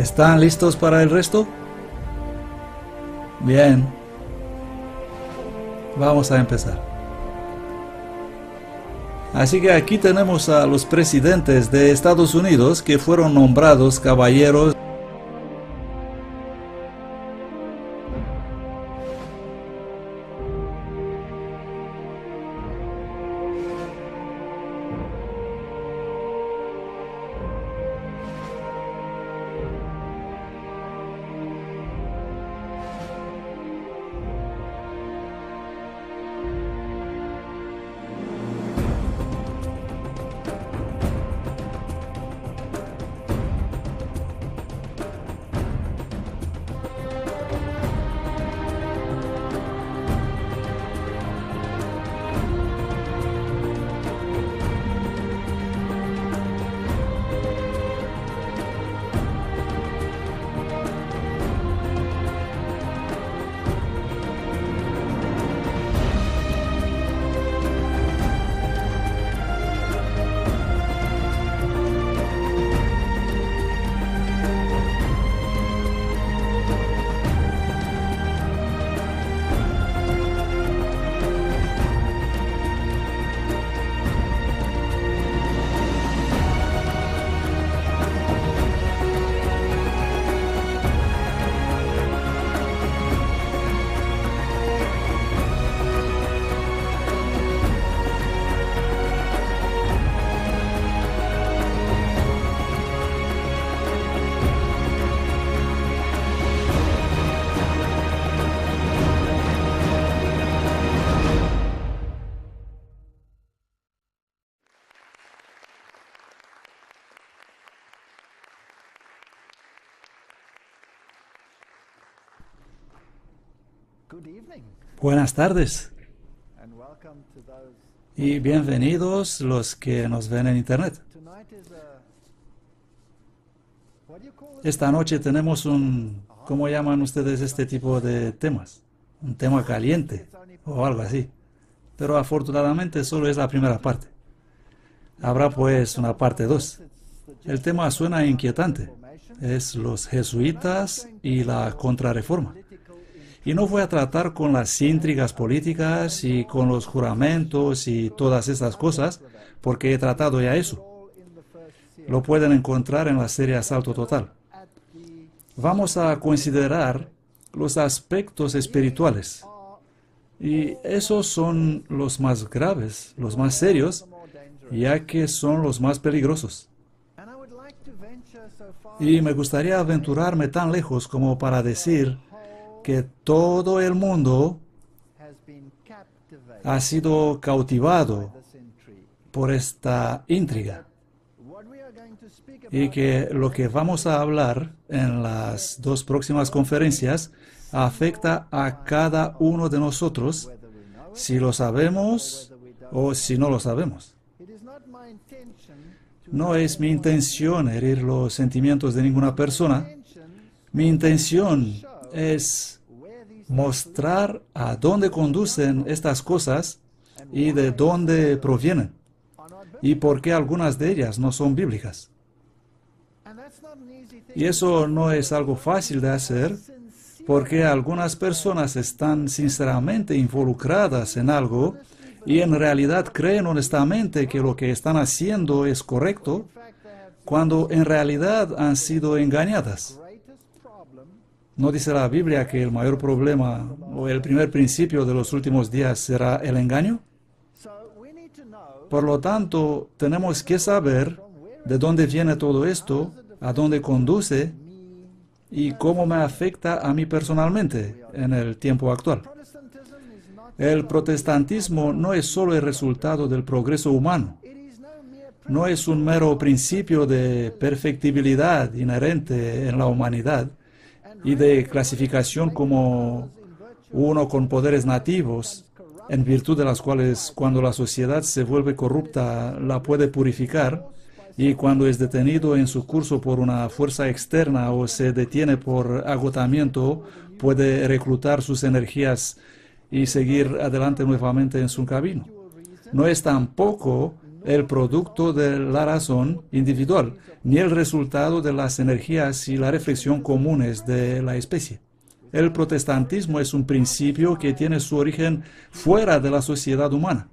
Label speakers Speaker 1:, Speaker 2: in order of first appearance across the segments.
Speaker 1: ¿Están listos para el resto? Bien. Vamos a empezar. Así que aquí tenemos a los presidentes de Estados Unidos que fueron nombrados caballeros. Buenas tardes y bienvenidos los que nos ven en internet. Esta noche tenemos ¿cómo llaman ustedes este tipo de temas? Un tema caliente o algo así. Pero afortunadamente solo es la primera parte. Habrá pues una parte 2. El tema suena inquietante. Es los jesuitas y la contrarreforma. Y no voy a tratar con las intrigas políticas y con los juramentos y todas esas cosas, porque he tratado ya eso. Lo pueden encontrar en la serie Asalto Total. Vamos a considerar los aspectos espirituales. Y esos son los más graves, los más serios, ya que son los más peligrosos. Y me gustaría aventurarme tan lejos como para decir que todo el mundo ha sido cautivado por esta intriga y que lo que vamos a hablar en las 2 próximas conferencias afecta a cada uno de nosotros, si lo sabemos o si no lo sabemos. No es mi intención herir los sentimientos de ninguna persona. Mi intención es mostrar a dónde conducen estas cosas y de dónde provienen y por qué algunas de ellas no son bíblicas. Y eso no es algo fácil de hacer porque algunas personas están sinceramente involucradas en algo y en realidad creen honestamente que lo que están haciendo es correcto cuando en realidad han sido engañadas. ¿No dice la Biblia que el mayor problema o el primer principio de los últimos días será el engaño? Por lo tanto, tenemos que saber de dónde viene todo esto, a dónde conduce y cómo me afecta a mí personalmente en el tiempo actual. El protestantismo no es solo el resultado del progreso humano. No es un mero principio de perfectibilidad inherente en la humanidad y de clasificación como uno con poderes nativos, en virtud de las cuales cuando la sociedad se vuelve corrupta la puede purificar, y cuando es detenido en su curso por una fuerza externa o se detiene por agotamiento, puede reclutar sus energías y seguir adelante nuevamente en su camino. No es tampoco el producto de la razón individual, ni el resultado de las energías y la reflexión comunes de la especie. El protestantismo es un principio que tiene su origen fuera de la sociedad humana.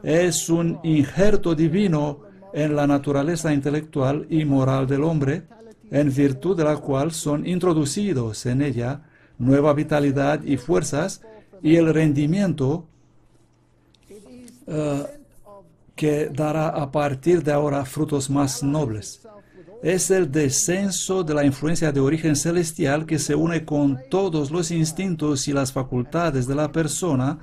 Speaker 1: Es un injerto divino en la naturaleza intelectual y moral del hombre, en virtud de la cual son introducidos en ella nueva vitalidad y fuerzas y el rendimiento que dará a partir de ahora frutos más nobles. Es el descenso de la influencia de origen celestial que se une con todos los instintos y las facultades de la persona,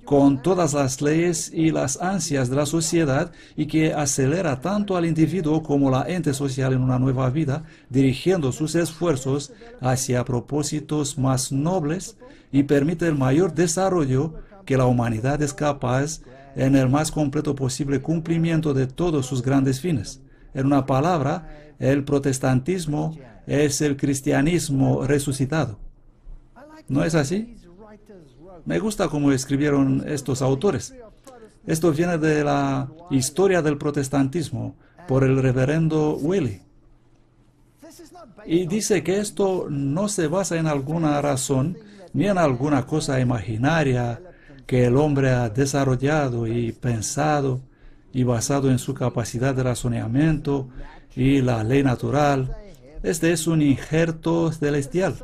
Speaker 1: con todas las leyes y las ansias de la sociedad, y que acelera tanto al individuo como la ente social en una nueva vida, dirigiendo sus esfuerzos hacia propósitos más nobles, y permite el mayor desarrollo que la humanidad es capaz en el más completo posible cumplimiento de todos sus grandes fines. En una palabra, el protestantismo es el cristianismo resucitado. ¿No es así? Me gusta cómo escribieron estos autores. Esto viene de la historia del protestantismo por el reverendo Wiley. Y dice que esto no se basa en alguna razón ni en alguna cosa imaginaria que el hombre ha desarrollado y pensado y basado en su capacidad de razonamiento y la ley natural. Este es un injerto celestial.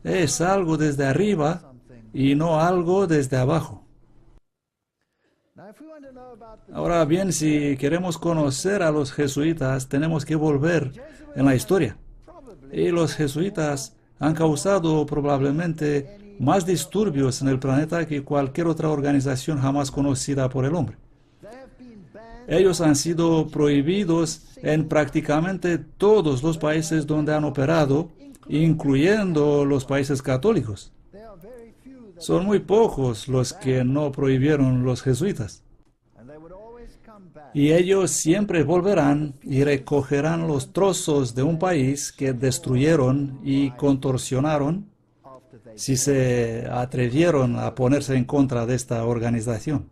Speaker 1: Es algo desde arriba y no algo desde abajo. Ahora bien, si queremos conocer a los jesuitas, tenemos que volver en la historia. Y los jesuitas han causado probablemente más disturbios en el planeta que cualquier otra organización jamás conocida por el hombre. Ellos han sido prohibidos en prácticamente todos los países donde han operado, incluyendo los países católicos. Son muy pocos los que no prohibieron los jesuitas. Y ellos siempre volverán y recogerán los trozos de un país que destruyeron y contorsionaron si se atrevieron a ponerse en contra de esta organización.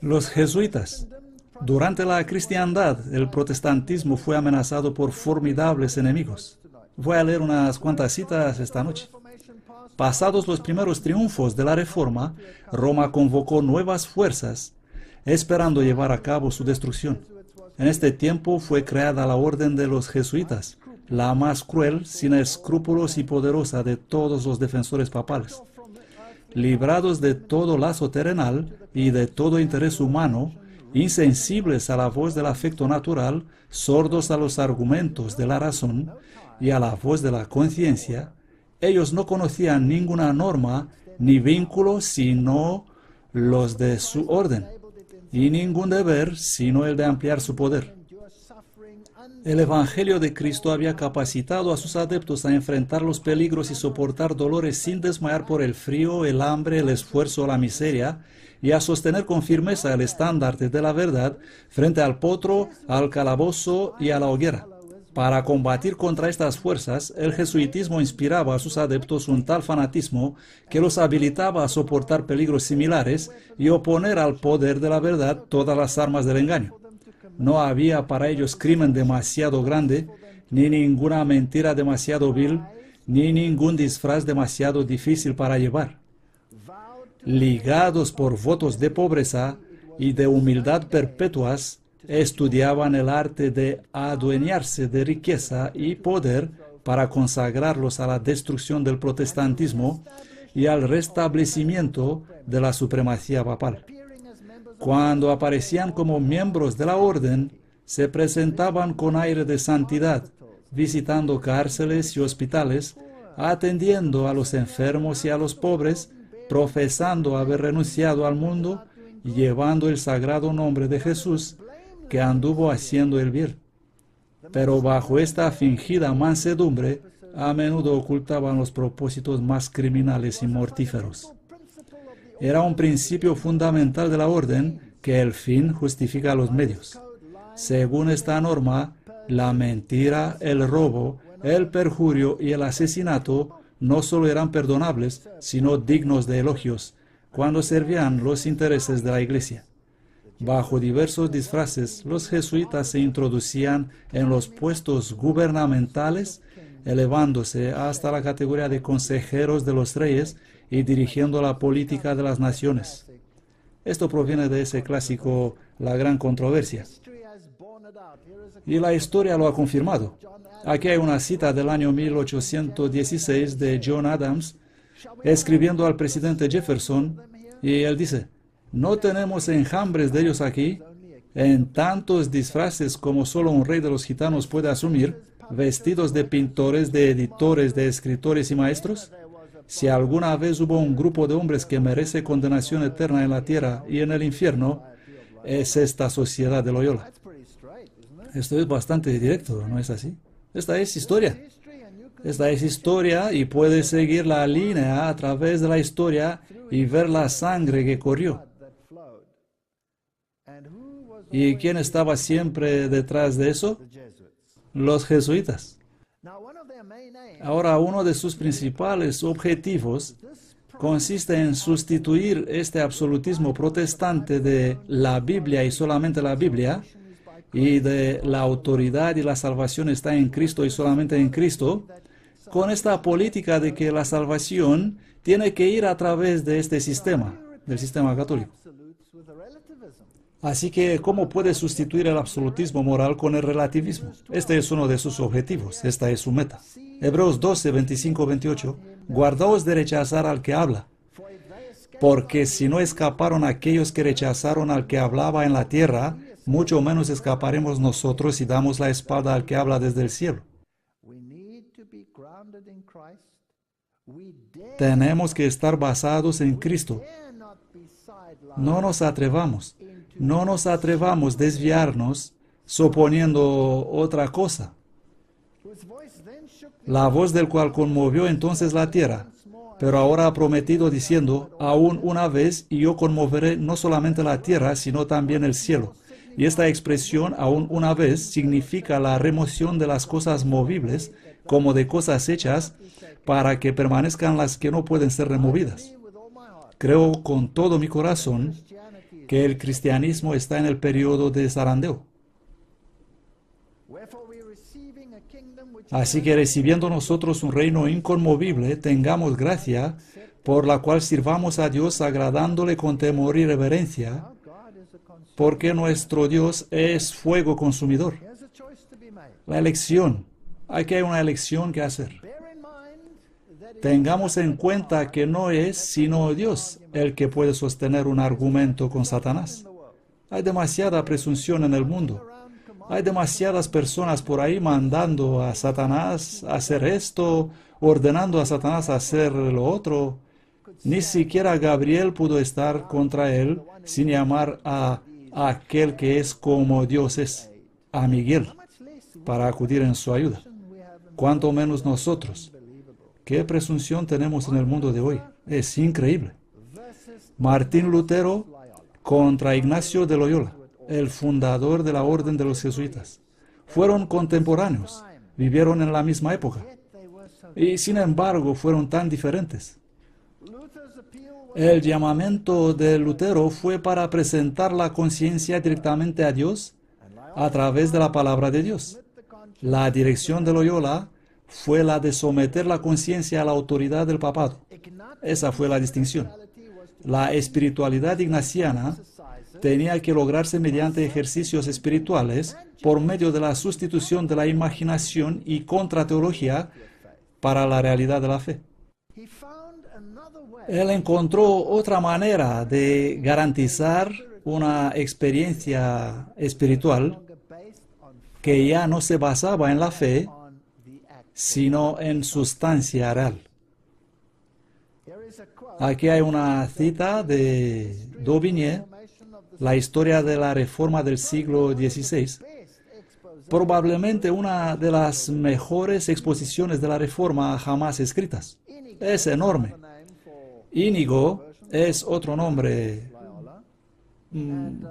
Speaker 1: Los jesuitas. Durante la cristiandad, el protestantismo fue amenazado por formidables enemigos. Voy a leer unas cuantas citas esta noche. Pasados los primeros triunfos de la Reforma, Roma convocó nuevas fuerzas, esperando llevar a cabo su destrucción. En este tiempo fue creada la Orden de los Jesuitas, la más cruel, sin escrúpulos y poderosa de todos los defensores papales. Librados de todo lazo terrenal y de todo interés humano, insensibles a la voz del afecto natural, sordos a los argumentos de la razón y a la voz de la conciencia, ellos no conocían ninguna norma ni vínculo sino los de su orden, y ningún deber sino el de ampliar su poder. El Evangelio de Cristo había capacitado a sus adeptos a enfrentar los peligros y soportar dolores sin desmayar por el frío, el hambre, el esfuerzo o la miseria, y a sostener con firmeza el estandarte de la verdad frente al potro, al calabozo y a la hoguera. Para combatir contra estas fuerzas, el jesuitismo inspiraba a sus adeptos un tal fanatismo que los habilitaba a soportar peligros similares y oponer al poder de la verdad todas las armas del engaño. No había para ellos crimen demasiado grande, ni ninguna mentira demasiado vil, ni ningún disfraz demasiado difícil para llevar. Ligados por votos de pobreza y de humildad perpetuas, estudiaban el arte de adueñarse de riqueza y poder para consagrarlos a la destrucción del protestantismo y al restablecimiento de la supremacía papal. Cuando aparecían como miembros de la orden, se presentaban con aire de santidad, visitando cárceles y hospitales, atendiendo a los enfermos y a los pobres, profesando haber renunciado al mundo y llevando el sagrado nombre de Jesús, que anduvo haciendo el bien. Pero bajo esta fingida mansedumbre, a menudo ocultaban los propósitos más criminales y mortíferos. Era un principio fundamental de la orden que el fin justifica los medios. Según esta norma, la mentira, el robo, el perjurio y el asesinato no solo eran perdonables, sino dignos de elogios, cuando servían los intereses de la Iglesia. Bajo diversos disfraces, los jesuitas se introducían en los puestos gubernamentales, elevándose hasta la categoría de consejeros de los reyes y dirigiendo la política de las naciones. Esto proviene de ese clásico La Gran Controversia. Y la historia lo ha confirmado. Aquí hay una cita del año 1816 de John Adams, escribiendo al presidente Jefferson, y él dice: no tenemos enjambres de ellos aquí, en tantos disfraces como solo un rey de los gitanos puede asumir, vestidos de pintores, de editores, de escritores y maestros. Si alguna vez hubo un grupo de hombres que merece condenación eterna en la tierra y en el infierno, es esta sociedad de Loyola. Esto es bastante directo, ¿no es así? Esta es historia. Esta es historia y puedes seguir la línea a través de la historia y ver la sangre que corrió. ¿Y quién estaba siempre detrás de eso? Los jesuitas. Ahora, uno de sus principales objetivos consiste en sustituir este absolutismo protestante de la Biblia y solamente la Biblia, y de la autoridad y la salvación está en Cristo y solamente en Cristo, con esta política de que la salvación tiene que ir a través de este sistema, del sistema católico. Así que, ¿cómo puede sustituir el absolutismo moral con el relativismo? Este es uno de sus objetivos, esta es su meta. Hebreos 12, 25, 28. Guardaos de rechazar al que habla, porque si no escaparon aquellos que rechazaron al que hablaba en la tierra, mucho menos escaparemos nosotros si damos la espalda al que habla desde el cielo. Tenemos que estar basados en Cristo. No nos atrevamos a desviarnos suponiendo otra cosa. La voz del cual conmovió entonces la tierra, pero ahora ha prometido diciendo: aún una vez, y yo conmoveré no solamente la tierra, sino también el cielo. Y esta expresión, aún una vez, significa la remoción de las cosas movibles, como de cosas hechas, para que permanezcan las que no pueden ser removidas. Creo con todo mi corazón que el cristianismo está en el periodo de zarandeo. Así que recibiendo nosotros un reino inconmovible, tengamos gracia, por la cual sirvamos a Dios agradándole con temor y reverencia, porque nuestro Dios es fuego consumidor. La elección. Aquí hay una elección que hacer. Tengamos en cuenta que no es sino Dios el que puede sostener un argumento con Satanás. Hay demasiada presunción en el mundo. Hay demasiadas personas por ahí mandando a Satanás a hacer esto, ordenando a Satanás a hacer lo otro. Ni siquiera Gabriel pudo estar contra él sin llamar a aquel que es como Dios es, a Miguel, para acudir en su ayuda. Cuanto menos nosotros. ¿Qué presunción tenemos en el mundo de hoy? Es increíble. Martín Lutero contra Ignacio de Loyola, el fundador de la Orden de los Jesuitas. Fueron contemporáneos, vivieron en la misma época, y sin embargo fueron tan diferentes. El llamamiento de Lutero fue para presentar la conciencia directamente a Dios a través de la palabra de Dios. La dirección de Loyola fue la de someter la conciencia a la autoridad del papado. Esa fue la distinción. La espiritualidad ignaciana tenía que lograrse mediante ejercicios espirituales por medio de la sustitución de la imaginación y contrateología para la realidad de la fe. Él encontró otra manera de garantizar una experiencia espiritual que ya no se basaba en la fe, sino en sustancia real. Aquí hay una cita de Daubigny, la historia de la Reforma del siglo XVI, probablemente una de las mejores exposiciones de la Reforma jamás escritas. Es enorme. Íñigo es otro nombre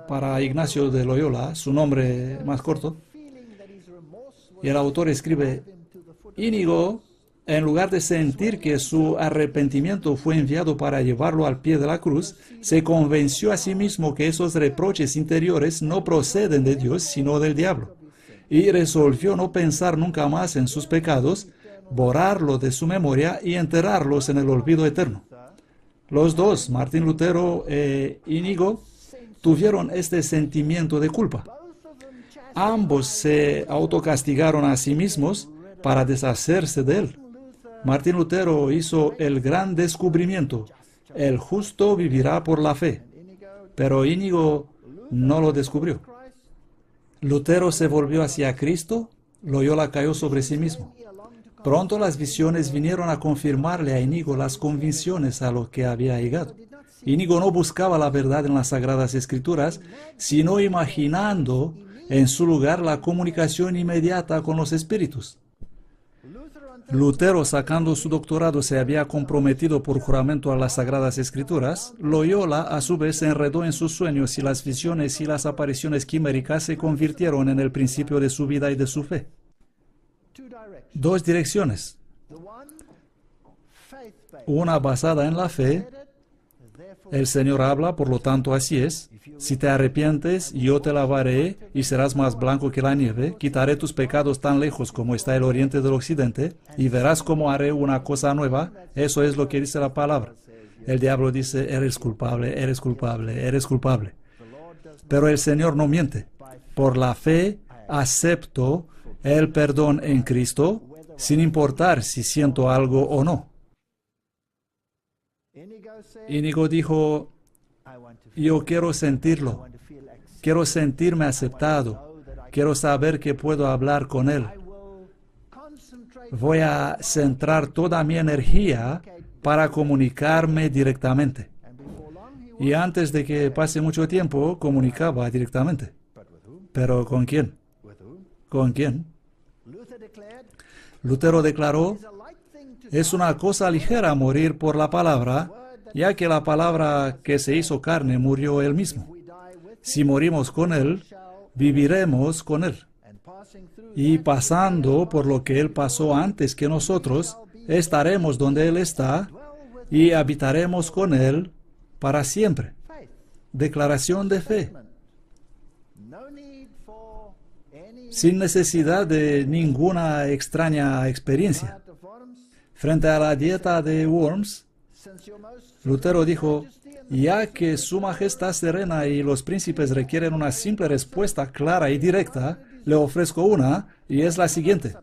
Speaker 1: para Ignacio de Loyola, su nombre más corto. Y el autor escribe: Íñigo en lugar de sentir que su arrepentimiento fue enviado para llevarlo al pie de la cruz, se convenció a sí mismo que esos reproches interiores no proceden de Dios, sino del diablo, y resolvió no pensar nunca más en sus pecados, borrarlo de su memoria y enterrarlos en el olvido eterno. Los dos, Martín Lutero e Íñigo, tuvieron este sentimiento de culpa. Ambos se autocastigaron a sí mismos para deshacerse de él. Martín Lutero hizo el gran descubrimiento: el justo vivirá por la fe. Pero Íñigo no lo descubrió. Lutero se volvió hacia Cristo, Loyola cayó sobre sí mismo. Pronto las visiones vinieron a confirmarle a Íñigo las convicciones a lo que había llegado. Íñigo no buscaba la verdad en las Sagradas Escrituras, sino imaginando en su lugar la comunicación inmediata con los espíritus. Lutero, sacando su doctorado, se había comprometido por juramento a las Sagradas Escrituras. Loyola, a su vez, se enredó en sus sueños y las visiones y las apariciones quiméricas se convirtieron en el principio de su vida y de su fe. Dos direcciones. Una basada en la fe. El Señor habla, por lo tanto así es. Si te arrepientes, yo te lavaré y serás más blanco que la nieve. Quitaré tus pecados tan lejos como está el oriente del occidente y verás cómo haré una cosa nueva. Eso es lo que dice la palabra. El diablo dice: eres culpable, eres culpable, eres culpable. Pero el Señor no miente. Por la fe acepto el perdón en Cristo, sin importar si siento algo o no. Íñigo dijo: yo quiero sentirlo, quiero sentirme aceptado, quiero saber que puedo hablar con Él. Voy a centrar toda mi energía para comunicarme directamente. Y antes de que pase mucho tiempo, comunicaba directamente. ¿Pero con quién? ¿Con quién? Lutero declaró: es una cosa ligera morir por la palabra, ya que la palabra que se hizo carne murió Él mismo. Si morimos con Él, viviremos con Él. Y pasando por lo que Él pasó antes que nosotros, estaremos donde Él está y habitaremos con Él para siempre. Declaración de fe. Sin necesidad de ninguna extraña experiencia. Frente a la dieta de Worms, Lutero dijo: ya que Su Majestad Serena y los príncipes requieren una simple respuesta clara y directa, le ofrezco una, y es la siguiente: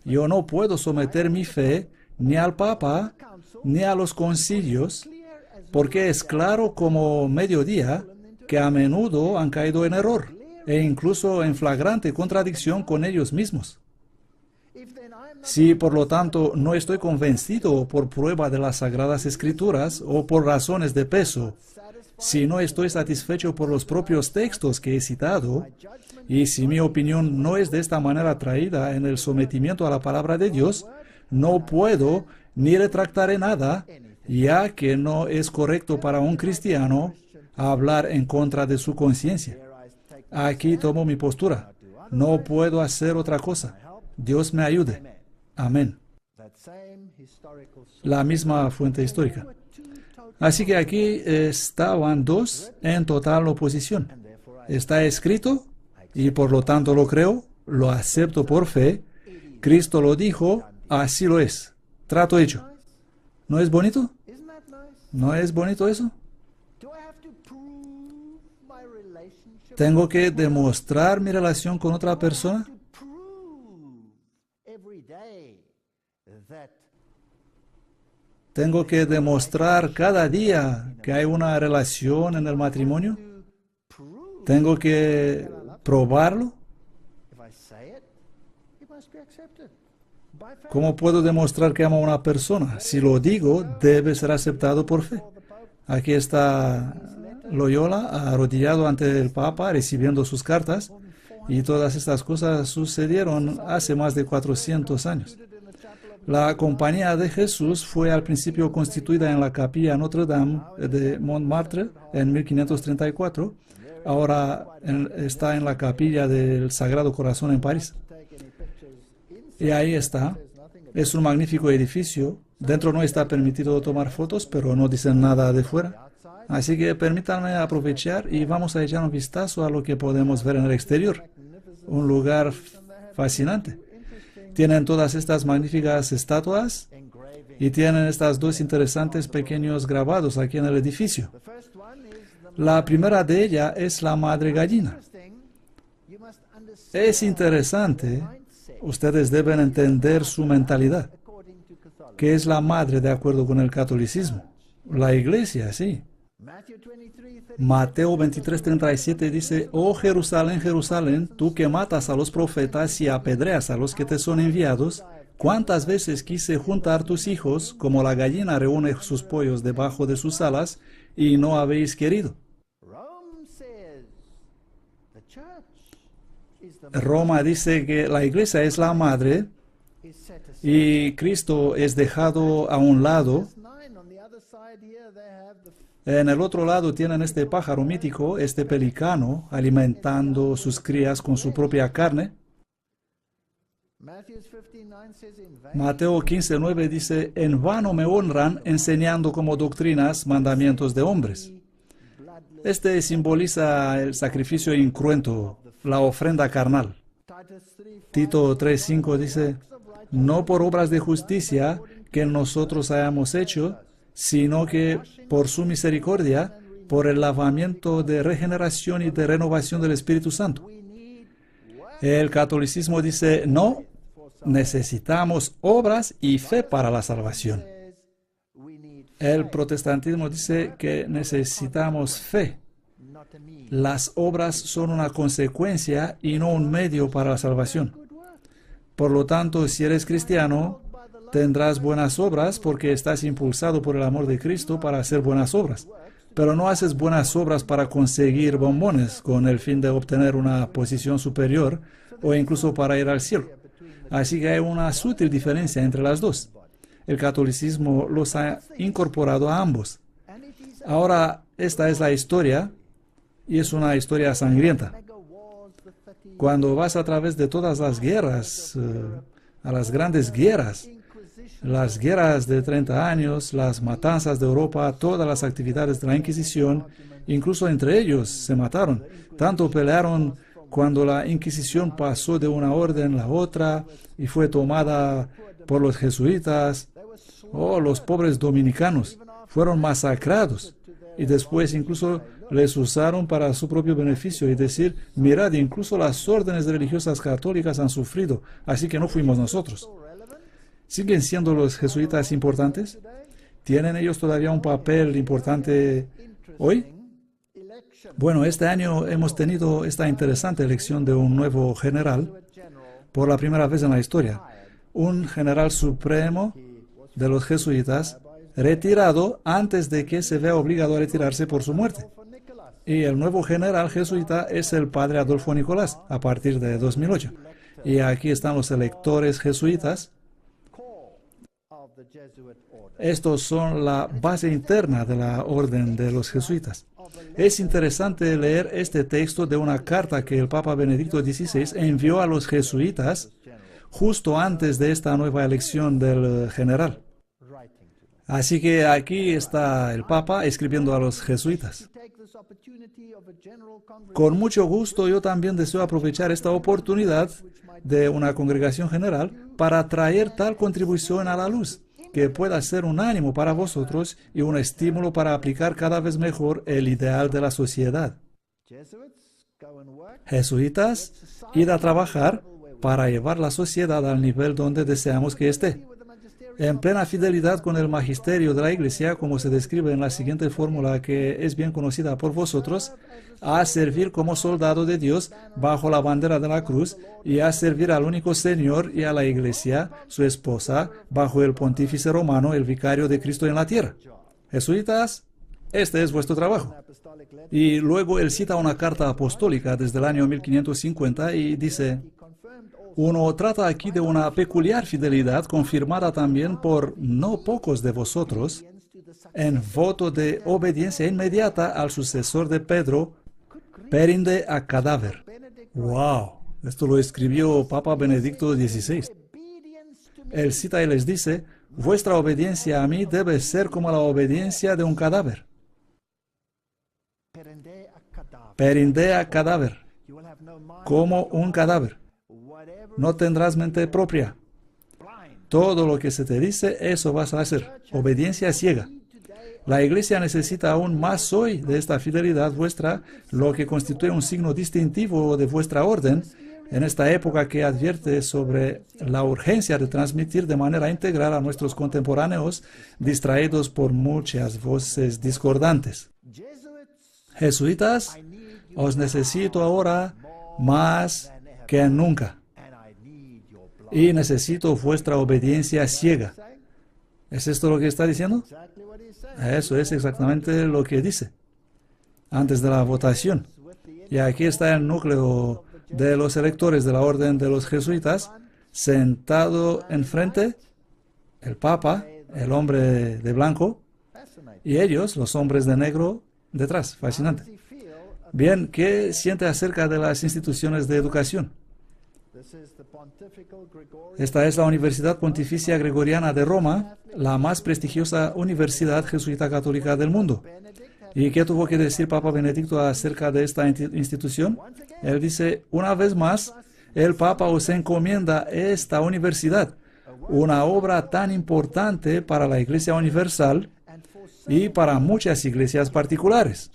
Speaker 1: yo no puedo someter mi fe ni al Papa, ni a los concilios, porque es claro como mediodía que a menudo han caído en error, e incluso en flagrante contradicción con ellos mismos. Si, por lo tanto, no estoy convencido por prueba de las Sagradas Escrituras o por razones de peso, si no estoy satisfecho por los propios textos que he citado, y si mi opinión no es de esta manera traída en el sometimiento a la palabra de Dios, no puedo ni retractaré nada, ya que no es correcto para un cristiano hablar en contra de su conciencia. Aquí tomo mi postura. No puedo hacer otra cosa. Dios me ayude. Amén. La misma fuente histórica. Así que aquí estaban dos en total oposición. Está escrito, y por lo tanto lo creo, lo acepto por fe. Cristo lo dijo, así lo es. Trato hecho. ¿No es bonito? ¿No es bonito eso? ¿Tengo que demostrar mi relación con otra persona? ¿Tengo que demostrar cada día que hay una relación en el matrimonio? ¿Tengo que probarlo? ¿Cómo puedo demostrar que amo a una persona? Si lo digo, debe ser aceptado por fe. Aquí está Loyola arrodillado ante el Papa, recibiendo sus cartas, y todas estas cosas sucedieron hace más de 400 años. La Compañía de Jesús fue al principio constituida en la capilla Notre Dame de Montmartre en 1534. Ahora está en la capilla del Sagrado Corazón en París. Y ahí está. Es un magnífico edificio. Dentro no está permitido tomar fotos, pero no dicen nada de fuera. Así que permítanme aprovechar y vamos a echar un vistazo a lo que podemos ver en el exterior. Un lugar fascinante. Tienen todas estas magníficas estatuas y tienen estas dos interesantes pequeños grabados aquí en el edificio. La primera de ellas es la madre gallina. Es interesante. Ustedes deben entender su mentalidad, que es la madre de acuerdo con el catolicismo. La iglesia, sí. Mateo 23:37 dice: Oh Jerusalén, Jerusalén, tú que matas a los profetas y apedreas a los que te son enviados, ¿cuántas veces quise juntar tus hijos como la gallina reúne sus pollos debajo de sus alas y no habéis querido? Roma dice que la iglesia es la madre y Cristo es dejado a un lado. En el otro lado tienen este pájaro mítico, este pelicano, alimentando sus crías con su propia carne. Mateo 15:9 dice: En vano me honran enseñando como doctrinas mandamientos de hombres. Este simboliza el sacrificio incruento, la ofrenda carnal. Tito 3:5 dice: No por obras de justicia que nosotros hayamos hecho, sino que por su misericordia, por el lavamiento de regeneración y de renovación del Espíritu Santo. El catolicismo dice: no, necesitamos obras y fe para la salvación. El protestantismo dice que necesitamos fe. Las obras son una consecuencia y no un medio para la salvación. Por lo tanto, si eres cristiano, tendrás buenas obras porque estás impulsado por el amor de Cristo para hacer buenas obras. Pero no haces buenas obras para conseguir bombones con el fin de obtener una posición superior o incluso para ir al cielo. Así que hay una sutil diferencia entre las dos. El catolicismo los ha incorporado a ambos. Ahora, esta es la historia y es una historia sangrienta. Cuando vas a través de todas las guerras, a las grandes guerras, las guerras de 30 años, las matanzas de Europa, todas las actividades de la Inquisición, incluso entre ellos se mataron. Tanto pelearon cuando la Inquisición pasó de una orden a la otra y fue tomada por los jesuitas. Oh, los pobres dominicanos fueron masacrados y después incluso les usaron para su propio beneficio y decir: mirad, incluso las órdenes religiosas católicas han sufrido, así que no fuimos nosotros. ¿Siguen siendo los jesuitas importantes? ¿Tienen ellos todavía un papel importante hoy? Bueno, este año hemos tenido esta interesante elección de un nuevo general por la primera vez en la historia. Un general supremo de los jesuitas retirado antes de que se vea obligado a retirarse por su muerte. Y el nuevo general jesuita es el padre Adolfo Nicolás a partir de 2008. Y aquí están los electores jesuitas. Estos son la base interna de la orden de los jesuitas. Es interesante leer este texto de una carta que el Papa Benedicto XVI envió a los jesuitas justo antes de esta nueva elección del general. Así que aquí está el Papa escribiendo a los jesuitas. Con mucho gusto yo también deseo aprovechar esta oportunidad de una congregación general para traer tal contribución a la luz, que pueda ser un ánimo para vosotros y un estímulo para aplicar cada vez mejor el ideal de la sociedad. Jesuitas, id a trabajar para llevar la sociedad al nivel donde deseamos que esté, en plena fidelidad con el magisterio de la Iglesia, como se describe en la siguiente fórmula que es bien conocida por vosotros: a servir como soldado de Dios bajo la bandera de la cruz y a servir al único Señor y a la Iglesia, su esposa, bajo el pontífice romano, el vicario de Cristo en la tierra. Jesuitas, este es vuestro trabajo. Y luego él cita una carta apostólica desde el año 1550 y dice: uno trata aquí de una peculiar fidelidad confirmada también por no pocos de vosotros en voto de obediencia inmediata al sucesor de Pedro, perinde a cadáver. ¡Wow! Esto lo escribió Papa Benedicto XVI. Él cita y les dice, vuestra obediencia a mí debe ser como la obediencia de un cadáver. Perindea cadáver, como un cadáver. No tendrás mente propia. Todo lo que se te dice, eso vas a hacer. Obediencia ciega. La Iglesia necesita aún más hoy de esta fidelidad vuestra, lo que constituye un signo distintivo de vuestra orden, en esta época que advierte sobre la urgencia de transmitir de manera integral a nuestros contemporáneos distraídos por muchas voces discordantes. Jesuitas, os necesito ahora más que nunca. Y necesito vuestra obediencia ciega. ¿Es esto lo que está diciendo? Eso es exactamente lo que dice antes de la votación. Y aquí está el núcleo de los electores de la orden de los jesuitas, sentado enfrente, el Papa, el hombre de blanco, y ellos, los hombres de negro, detrás. Fascinante. Bien, ¿qué siente acerca de las instituciones de educación? Esta es la Universidad Pontificia Gregoriana de Roma, la más prestigiosa universidad jesuita católica del mundo. ¿Y qué tuvo que decir Papa Benedicto acerca de esta institución? Él dice, una vez más, el Papa os encomienda esta universidad, una obra tan importante para la Iglesia Universal y para muchas iglesias particulares.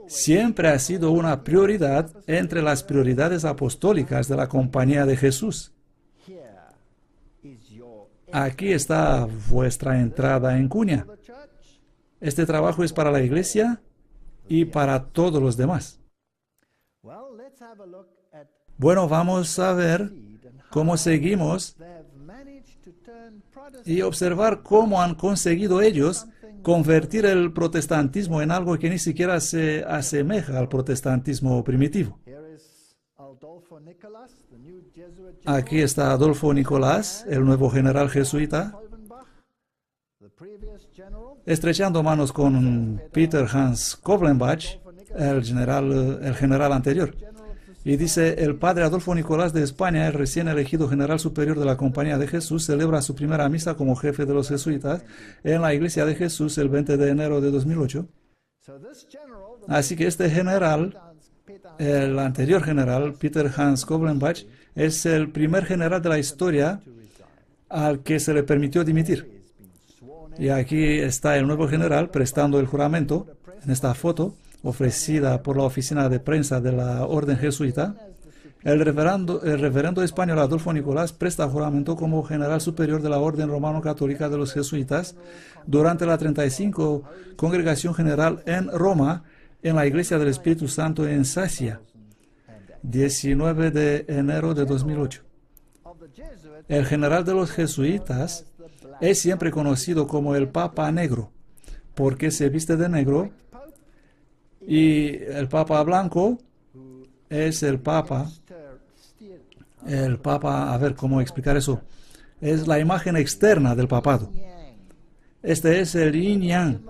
Speaker 1: Siempre ha sido una prioridad entre las prioridades apostólicas de la Compañía de Jesús. Aquí está vuestra entrada en cuña. Este trabajo es para la Iglesia y para todos los demás. Bueno, vamos a ver cómo seguimos y observar cómo han conseguido ellos convertir el protestantismo en algo que ni siquiera se asemeja al protestantismo primitivo. Aquí está Adolfo Nicolás, el nuevo general jesuita, estrechando manos con Peter Hans Kovenbach, el general anterior. Y dice, el padre Adolfo Nicolás de España, el recién elegido general superior de la Compañía de Jesús, celebra su primera misa como jefe de los jesuitas en la Iglesia de Jesús el 20 de enero de 2008. Así que este general, el anterior general, Peter Hans Kovenbach, es el primer general de la historia al que se le permitió dimitir. Y aquí está el nuevo general prestando el juramento en esta foto, ofrecida por la oficina de prensa de la Orden Jesuita. El reverendo español Adolfo Nicolás presta juramento como general superior de la Orden Romano-Católica de los Jesuitas durante la 35 Congregación General en Roma, en la Iglesia del Espíritu Santo en Sacia, 19 de enero de 2008. El general de los jesuitas es siempre conocido como el Papa Negro, porque se viste de negro. Y el Papa blanco es el Papa, a ver cómo explicar eso, es la imagen externa del papado. Este es el yin yang,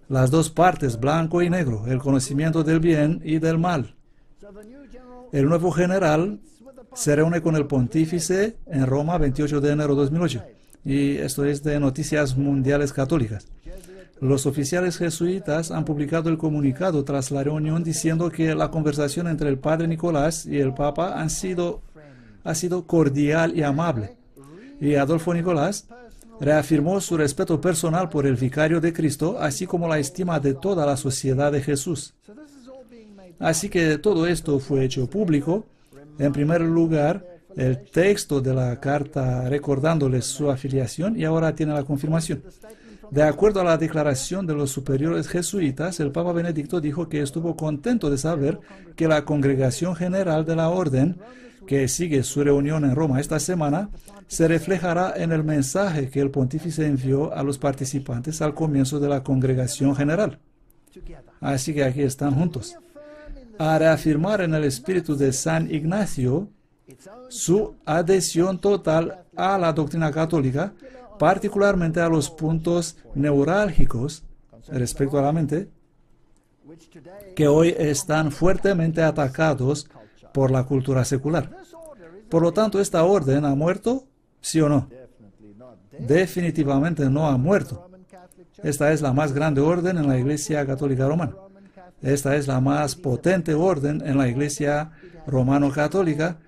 Speaker 1: las dos partes, blanco y negro, el conocimiento del bien y del mal. El nuevo general se reúne con el pontífice en Roma 28 de enero de 2008. Y esto es de Noticias Mundiales Católicas. Los oficiales jesuitas han publicado el comunicado tras la reunión diciendo que la conversación entre el padre Nicolás y el Papa ha sido cordial y amable. Y Adolfo Nicolás reafirmó su respeto personal por el vicario de Cristo, así como la estima de toda la sociedad de Jesús. Así que todo esto fue hecho público. En primer lugar, el texto de la carta recordándoles su afiliación, y ahora tiene la confirmación. De acuerdo a la declaración de los superiores jesuitas, el Papa Benedicto dijo que estuvo contento de saber que la Congregación General de la Orden, que sigue su reunión en Roma esta semana, se reflejará en el mensaje que el pontífice envió a los participantes al comienzo de la Congregación General. Así que aquí están juntos. A reafirmar en el espíritu de San Ignacio su adhesión total a la doctrina católica, particularmente a los puntos neurálgicos respecto a la mente, que hoy están fuertemente atacados por la cultura secular. Por lo tanto, ¿esta orden ha muerto? ¿Sí o no? Definitivamente no ha muerto. Esta es la más grande orden en la Iglesia Católica Romana. Esta es la más potente orden en la Iglesia Romano-Católica.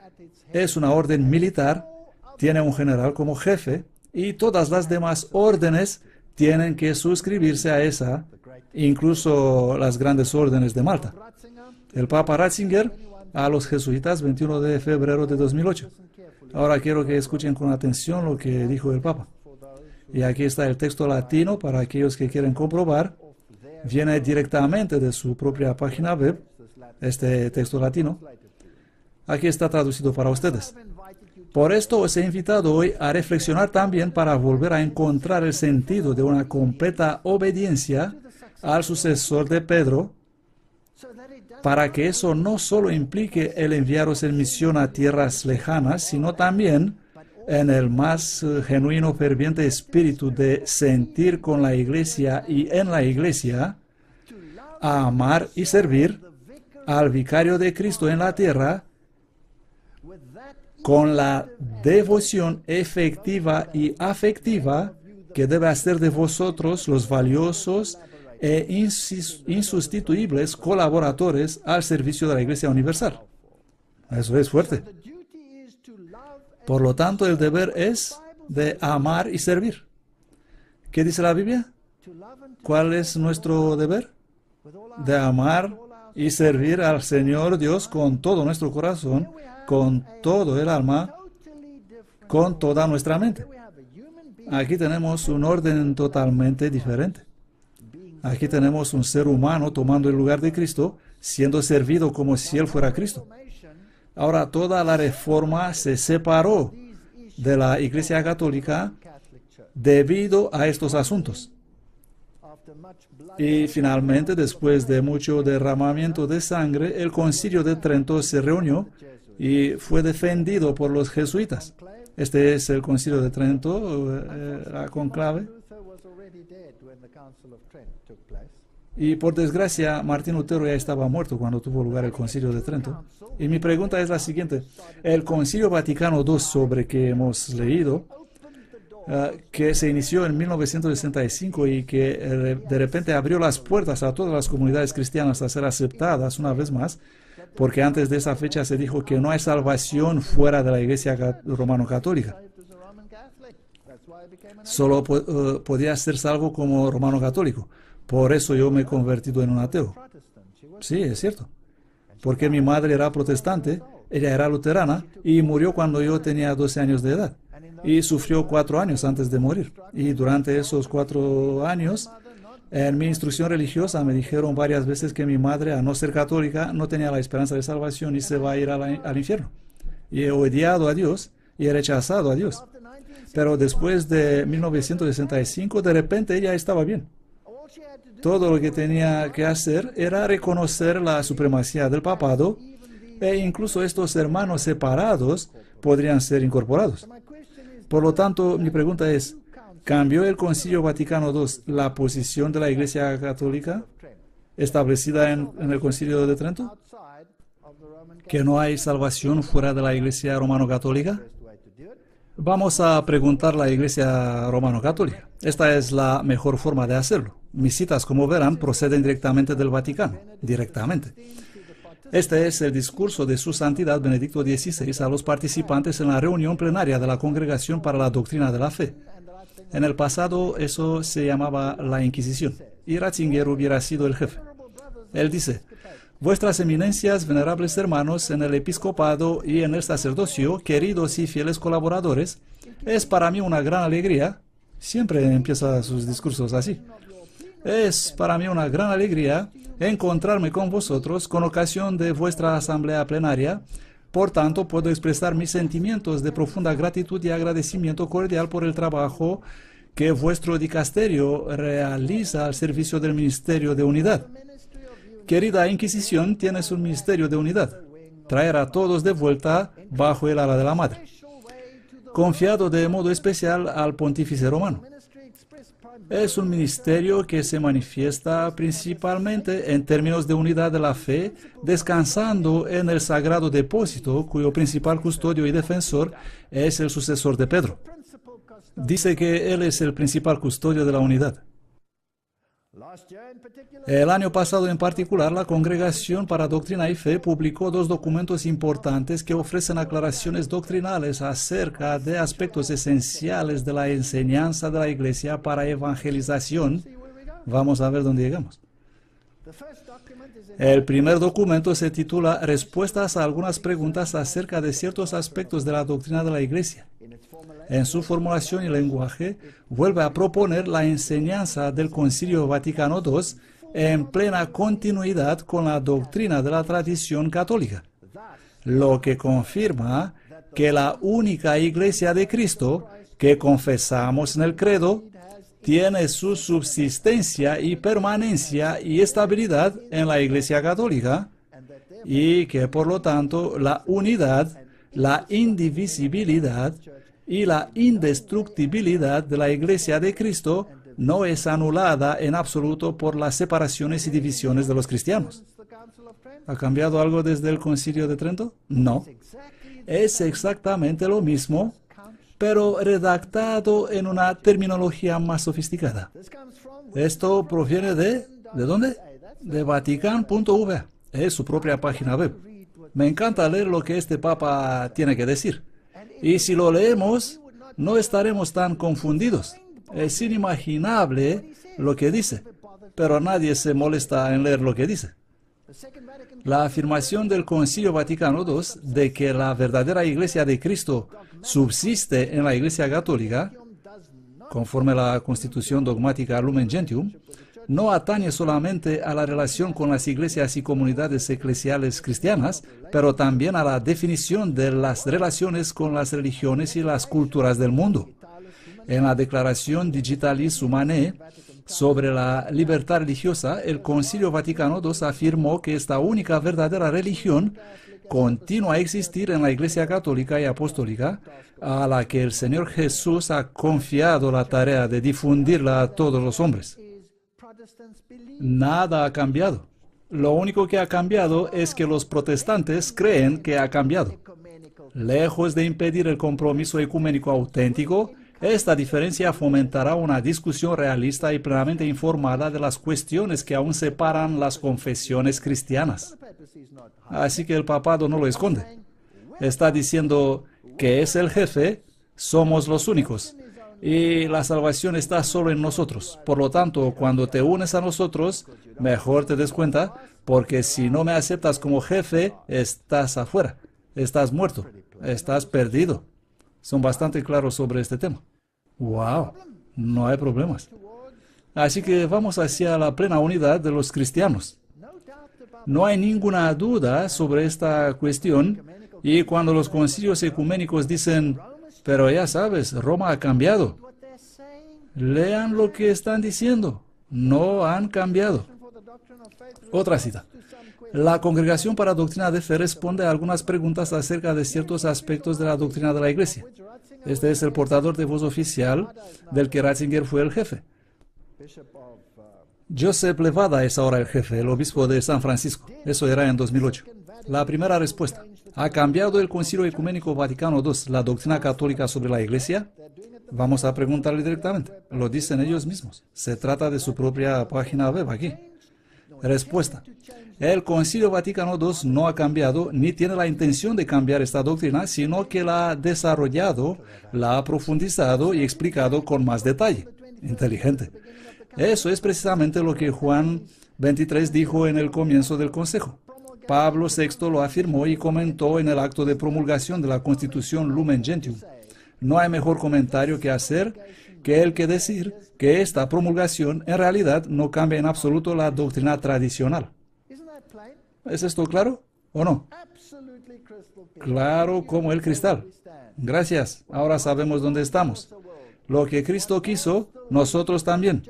Speaker 1: Es una orden militar, tiene un general como jefe, y todas las demás órdenes tienen que suscribirse a esa, incluso las grandes órdenes de Malta. El Papa Ratzinger a los jesuitas 21 de febrero de 2008. Ahora quiero que escuchen con atención lo que dijo el Papa. Y aquí está el texto latino para aquellos que quieren comprobar. Viene directamente de su propia página web, este texto latino. Aquí está traducido para ustedes. Por esto os he invitado hoy a reflexionar también para volver a encontrar el sentido de una completa obediencia al sucesor de Pedro, para que eso no solo implique el enviaros en misión a tierras lejanas, sino también en el más genuino, ferviente espíritu de sentir con la Iglesia y en la Iglesia, a amar y servir al vicario de Cristo en la tierra, con la devoción efectiva y afectiva que debe hacer de vosotros los valiosos e insustituibles colaboradores al servicio de la Iglesia Universal. Eso es fuerte. Por lo tanto, el deber es de amar y servir. ¿Qué dice la Biblia? ¿Cuál es nuestro deber? De amar y servir al Señor Dios con todo nuestro corazón, con todo el alma, con toda nuestra mente. Aquí tenemos un orden totalmente diferente. Aquí tenemos un ser humano tomando el lugar de Cristo, siendo servido como si Él fuera Cristo. Ahora, toda la reforma se separó de la Iglesia Católica debido a estos asuntos. Y finalmente, después de mucho derramamiento de sangre, el Concilio de Trento se reunió y fue defendido por los jesuitas. Este es el Concilio de Trento, la conclave. Y por desgracia, Martín Lutero ya estaba muerto cuando tuvo lugar el Concilio de Trento. Y mi pregunta es la siguiente. El Concilio Vaticano II, sobre que hemos leído, que se inició en 1965 y que de repente abrió las puertas a todas las comunidades cristianas a ser aceptadas una vez más, porque antes de esa fecha se dijo que no hay salvación fuera de la Iglesia romano-católica. Solo podía ser salvo como romano-católico. Por eso yo me he convertido en un ateo. Sí, es cierto. Porque mi madre era protestante, ella era luterana y murió cuando yo tenía 12 años de edad. Y sufrió 4 años antes de morir. Y durante esos 4 años, en mi instrucción religiosa me dijeron varias veces que mi madre, a no ser católica, no tenía la esperanza de salvación y se va a ir al infierno. Y he odiado a Dios y he rechazado a Dios. Pero después de 1965, de repente ella estaba bien. Todo lo que tenía que hacer era reconocer la supremacía del papado e incluso estos hermanos separados podrían ser incorporados. Por lo tanto, mi pregunta es, ¿cambió el Concilio Vaticano II la posición de la Iglesia Católica establecida en el Concilio de Trento? ¿Que no hay salvación fuera de la Iglesia Romano-Católica? Vamos a preguntar a la Iglesia Romano-Católica. Esta es la mejor forma de hacerlo. Mis citas, como verán, proceden directamente del Vaticano. Directamente. Este es el discurso de Su Santidad Benedicto XVI a los participantes en la reunión plenaria de la Congregación para la Doctrina de la Fe. En el pasado eso se llamaba la Inquisición, y Ratzinger hubiera sido el jefe. Él dice: Vuestras eminencias, venerables hermanos, en el episcopado y en el sacerdocio, queridos y fieles colaboradores, es para mí una gran alegría, siempre empieza sus discursos así, es para mí una gran alegría encontrarme con vosotros con ocasión de vuestra asamblea plenaria. Por tanto, puedo expresar mis sentimientos de profunda gratitud y agradecimiento cordial por el trabajo que vuestro dicasterio realiza al servicio del ministerio de unidad. Querida Inquisición, tienes un ministerio de unidad. Traer a todos de vuelta bajo el ala de la Madre. Confiado de modo especial al Pontífice Romano. Es un ministerio que se manifiesta principalmente en términos de unidad de la fe, descansando en el sagrado depósito, cuyo principal custodio y defensor es el sucesor de Pedro. Dice que él es el principal custodio de la unidad. El año pasado en particular, la Congregación para Doctrina y Fe publicó 2 documentos importantes que ofrecen aclaraciones doctrinales acerca de aspectos esenciales de la enseñanza de la Iglesia para evangelización. Vamos a ver dónde llegamos. El primer documento se titula Respuestas a algunas preguntas acerca de ciertos aspectos de la doctrina de la Iglesia. En su formulación y lenguaje, vuelve a proponer la enseñanza del Concilio Vaticano II en plena continuidad con la doctrina de la tradición católica, lo que confirma que la única Iglesia de Cristo que confesamos en el credo tiene su subsistencia y permanencia y estabilidad en la Iglesia católica y que por lo tanto la unidad, la indivisibilidad y la indestructibilidad de la Iglesia de Cristo no es anulada en absoluto por las separaciones y divisiones de los cristianos. ¿Ha cambiado algo desde el Concilio de Trento? No. Es exactamente lo mismo, pero redactado en una terminología más sofisticada. Esto proviene ¿de dónde? De Vatican.v. Es su propia página web. Me encanta leer lo que este Papa tiene que decir. Y si lo leemos, no estaremos tan confundidos. Es inimaginable lo que dice, pero nadie se molesta en leer lo que dice. La afirmación del Concilio Vaticano II de que la verdadera Iglesia de Cristo subsiste en la Iglesia católica, conforme a la Constitución Dogmática Lumen Gentium, no atañe solamente a la relación con las iglesias y comunidades eclesiales cristianas, pero también a la definición de las relaciones con las religiones y las culturas del mundo. En la Declaración Digitalis Humanae sobre la libertad religiosa, el Concilio Vaticano II afirmó que esta única verdadera religión continúa a existir en la Iglesia Católica y Apostólica, a la que el Señor Jesús ha confiado la tarea de difundirla a todos los hombres. Nada ha cambiado. Lo único que ha cambiado es que los protestantes creen que ha cambiado. Lejos de impedir el compromiso ecuménico auténtico, esta diferencia fomentará una discusión realista y plenamente informada de las cuestiones que aún separan las confesiones cristianas. Así que el papado no lo esconde. Está diciendo que es el jefe, somos los únicos. Y la salvación está solo en nosotros. Por lo tanto, cuando te unes a nosotros, mejor te des cuenta, porque si no me aceptas como jefe, estás afuera, estás muerto, estás perdido. Son bastante claros sobre este tema. ¡Wow! No hay problemas. Así que vamos hacia la plena unidad de los cristianos. No hay ninguna duda sobre esta cuestión, y cuando los concilios ecuménicos dicen, pero ya sabes, Roma ha cambiado. Lean lo que están diciendo. No han cambiado. Otra cita. La Congregación para Doctrina de Fe responde a algunas preguntas acerca de ciertos aspectos de la doctrina de la Iglesia. Este es el portador de voz oficial del que Ratzinger fue el jefe. Joseph Levada es ahora el jefe, el obispo de San Francisco. Eso era en 2008. La primera respuesta. ¿Ha cambiado el Concilio Ecuménico Vaticano II la doctrina católica sobre la Iglesia? Vamos a preguntarle directamente. Lo dicen ellos mismos. Se trata de su propia página web aquí. Respuesta. El Concilio Vaticano II no ha cambiado ni tiene la intención de cambiar esta doctrina, sino que la ha desarrollado, la ha profundizado y explicado con más detalle. Inteligente. Eso es precisamente lo que Juan 23 dijo en el comienzo del Consejo. Pablo VI lo afirmó y comentó en el acto de promulgación de la Constitución Lumen Gentium. No hay mejor comentario que hacer que el que decir que esta promulgación en realidad no cambia en absoluto la doctrina tradicional. ¿Es esto claro o no? Claro como el cristal. Gracias. Ahora sabemos dónde estamos. Lo que Cristo quiso, nosotros también.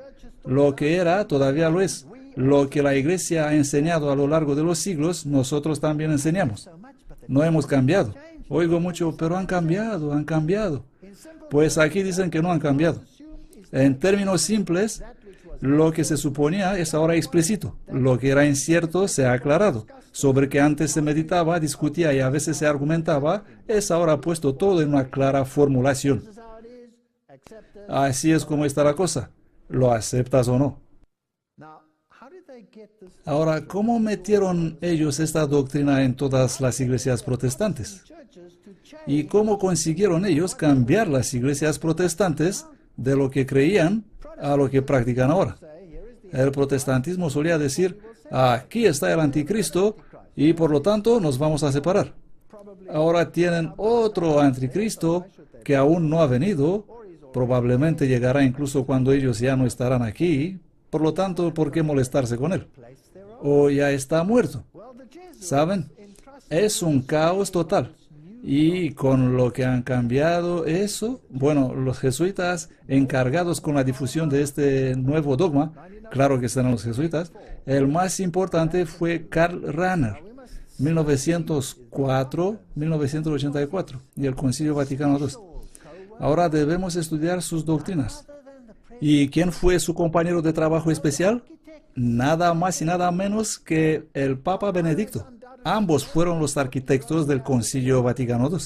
Speaker 1: Lo que era, todavía lo es. Lo que la Iglesia ha enseñado a lo largo de los siglos, nosotros también enseñamos. No hemos cambiado. Oigo mucho, pero han cambiado, han cambiado. Pues aquí dicen que no han cambiado. En términos simples, lo que se suponía es ahora explícito. Lo que era incierto se ha aclarado. Sobre que antes se meditaba, discutía y a veces se argumentaba, es ahora puesto todo en una clara formulación. Así es como está la cosa. ¿Lo aceptas o no? Ahora, ¿cómo metieron ellos esta doctrina en todas las iglesias protestantes? ¿Y cómo consiguieron ellos cambiar las iglesias protestantes de lo que creían a lo que practican ahora? El protestantismo solía decir, aquí está el anticristo y por lo tanto nos vamos a separar. Ahora tienen otro anticristo que aún no ha venido, probablemente llegará incluso cuando ellos ya no estarán aquí, por lo tanto, ¿por qué molestarse con él? O ya está muerto. ¿Saben? Es un caos total. Y con lo que han cambiado eso, bueno, los jesuitas encargados con la difusión de este nuevo dogma, claro que serán los jesuitas, el más importante fue Karl Rahner, 1904-1984, y el Concilio Vaticano II. Ahora debemos estudiar sus doctrinas. ¿Y quién fue su compañero de trabajo especial? Nada más y nada menos que el Papa Benedicto. Ambos fueron los arquitectos del Concilio Vaticano II.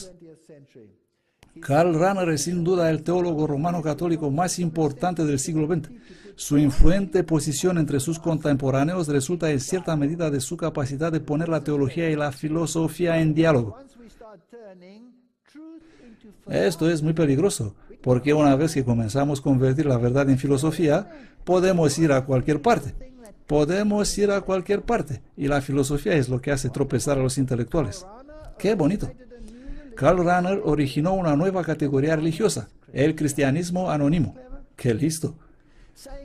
Speaker 1: Karl Rahner es sin duda el teólogo romano católico más importante del siglo XX. Su influente posición entre sus contemporáneos resulta en cierta medida de su capacidad de poner la teología y la filosofía en diálogo. Esto es muy peligroso, porque una vez que comenzamos a convertir la verdad en filosofía, podemos ir a cualquier parte. Podemos ir a cualquier parte, y la filosofía es lo que hace tropezar a los intelectuales. ¡Qué bonito! Karl Rahner originó una nueva categoría religiosa, el cristianismo anónimo. ¡Qué listo!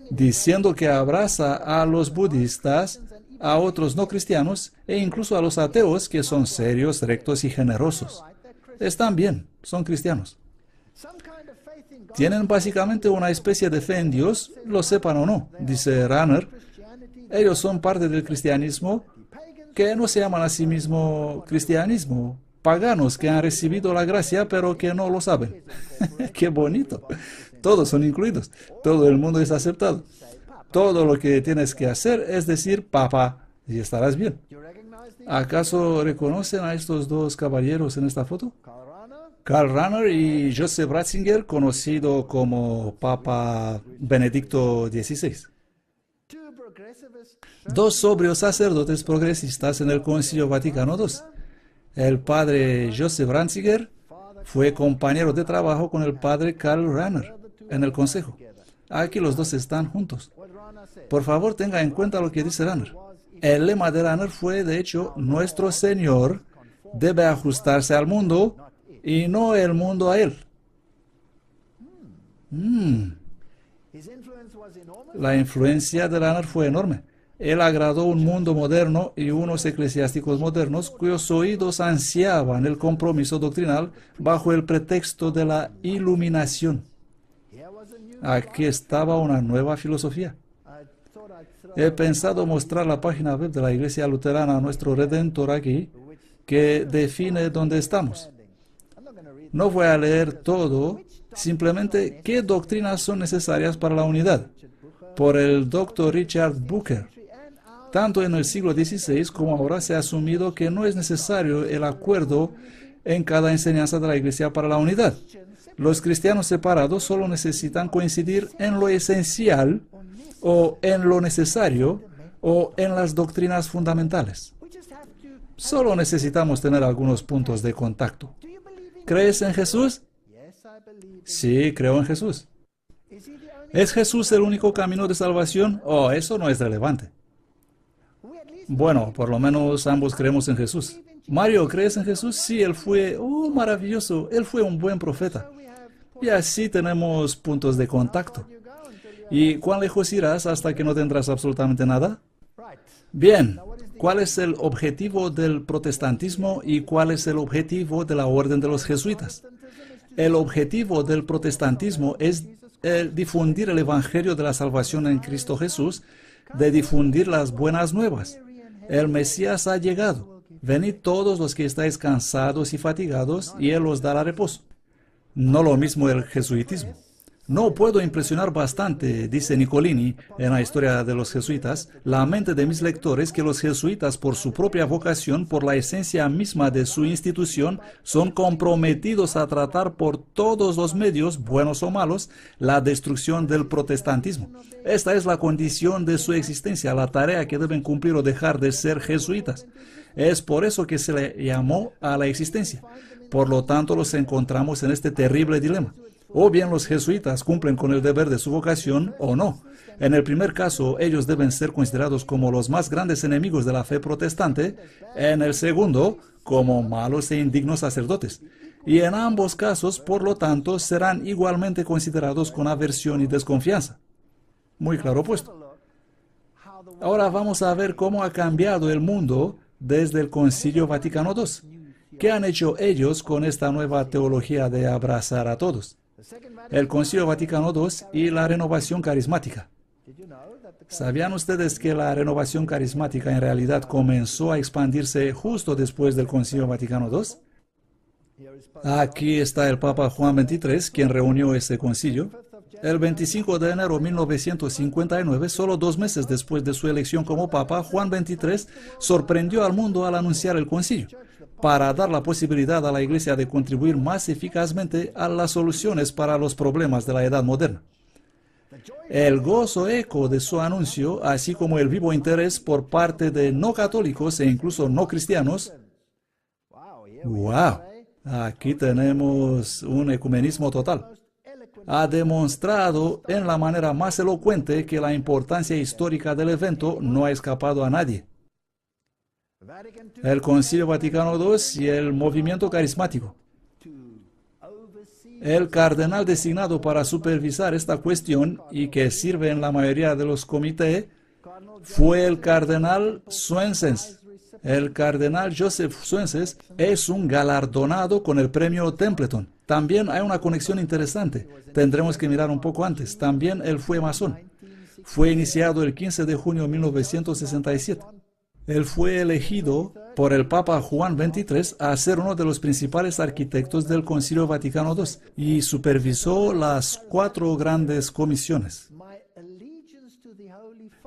Speaker 1: Diciendo que abraza a los budistas, a otros no cristianos e incluso a los ateos que son serios, rectos y generosos. Están bien, son cristianos. Tienen básicamente una especie de fe en Dios, lo sepan o no, dice Rahner. Ellos son parte del cristianismo que no se llaman a sí mismo cristianismo, paganos que han recibido la gracia pero que no lo saben. ¡Qué bonito! Todos son incluidos, todo el mundo es aceptado. Todo lo que tienes que hacer es decir Papa y estarás bien. ¿Acaso reconocen a estos dos caballeros en esta foto? Karl Rahner y Joseph Ratzinger, conocido como Papa Benedicto XVI. Dos sobrios sacerdotes progresistas en el Concilio Vaticano II. El padre Joseph Ratzinger fue compañero de trabajo con el padre Karl Rahner en el consejo. Aquí los dos están juntos. Por favor, tenga en cuenta lo que dice Rahner. El lema de Rahner fue, de hecho, nuestro Señor debe ajustarse al mundo y no el mundo a él. La influencia de Rahner fue enorme. Él agradó un mundo moderno y unos eclesiásticos modernos cuyos oídos ansiaban el compromiso doctrinal bajo el pretexto de la iluminación. Aquí estaba una nueva filosofía. He pensado mostrar la página web de la Iglesia Luterana Nuestro Redentor aquí, que define dónde estamos. No voy a leer todo, simplemente qué doctrinas son necesarias para la unidad, por el Dr. Richard Booker. Tanto en el siglo XVI como ahora se ha asumido que no es necesario el acuerdo en cada enseñanza de la Iglesia para la unidad. Los cristianos separados solo necesitan coincidir en lo esencial, o en lo necesario, o en las doctrinas fundamentales. Solo necesitamos tener algunos puntos de contacto. ¿Crees en Jesús? Sí, creo en Jesús. ¿Es Jesús el único camino de salvación? Oh, eso no es relevante. Bueno, por lo menos ambos creemos en Jesús. Mario, ¿crees en Jesús? Sí, él fue, maravilloso, él fue un buen profeta. Y así tenemos puntos de contacto. ¿Y cuán lejos irás hasta que no tendrás absolutamente nada? Bien, ¿cuál es el objetivo del protestantismo y cuál es el objetivo de la orden de los jesuitas? El objetivo del protestantismo es difundir el evangelio de la salvación en Cristo Jesús, de difundir las buenas nuevas. El Mesías ha llegado. Venid todos los que estáis cansados y fatigados, y Él os dará reposo. No lo mismo el jesuitismo. No puedo impresionar bastante, dice Nicolini en la historia de los jesuitas, la mente de mis lectores que los jesuitas, por su propia vocación, por la esencia misma de su institución, son comprometidos a tratar por todos los medios, buenos o malos, la destrucción del protestantismo. Esta es la condición de su existencia, la tarea que deben cumplir o dejar de ser jesuitas. Es por eso que se le llamó a la existencia. Por lo tanto, los encontramos en este terrible dilema. O bien los jesuitas cumplen con el deber de su vocación o no. En el primer caso, ellos deben ser considerados como los más grandes enemigos de la fe protestante. En el segundo, como malos e indignos sacerdotes. Y en ambos casos, por lo tanto, serán igualmente considerados con aversión y desconfianza. Muy claro puesto. Ahora vamos a ver cómo ha cambiado el mundo desde el Concilio Vaticano II. ¿Qué han hecho ellos con esta nueva teología de abrazar a todos? El Concilio Vaticano II y la renovación carismática. ¿Sabían ustedes que la renovación carismática en realidad comenzó a expandirse justo después del Concilio Vaticano II? Aquí está el Papa Juan XXIII, quien reunió ese concilio. El 25 de enero de 1959, solo 2 meses después de su elección como Papa, Juan XXIII sorprendió al mundo al anunciar el concilio, para dar la posibilidad a la Iglesia de contribuir más eficazmente a las soluciones para los problemas de la edad moderna. El gozo eco de su anuncio, así como el vivo interés por parte de no católicos e incluso no cristianos. ¡Wow! Aquí tenemos un ecumenismo total. Ha demostrado en la manera más elocuente que la importancia histórica del evento no ha escapado a nadie. El Concilio Vaticano II y el movimiento carismático. El cardenal designado para supervisar esta cuestión y que sirve en la mayoría de los comités fue el cardenal Swensens. El cardenal Joseph Swensens es un galardonado con el premio Templeton. También hay una conexión interesante. Tendremos que mirar un poco antes. También él fue masón. Fue iniciado el 15 de junio de 1967. Él fue elegido por el Papa Juan XXIII a ser uno de los principales arquitectos del Concilio Vaticano II y supervisó las 4 grandes comisiones.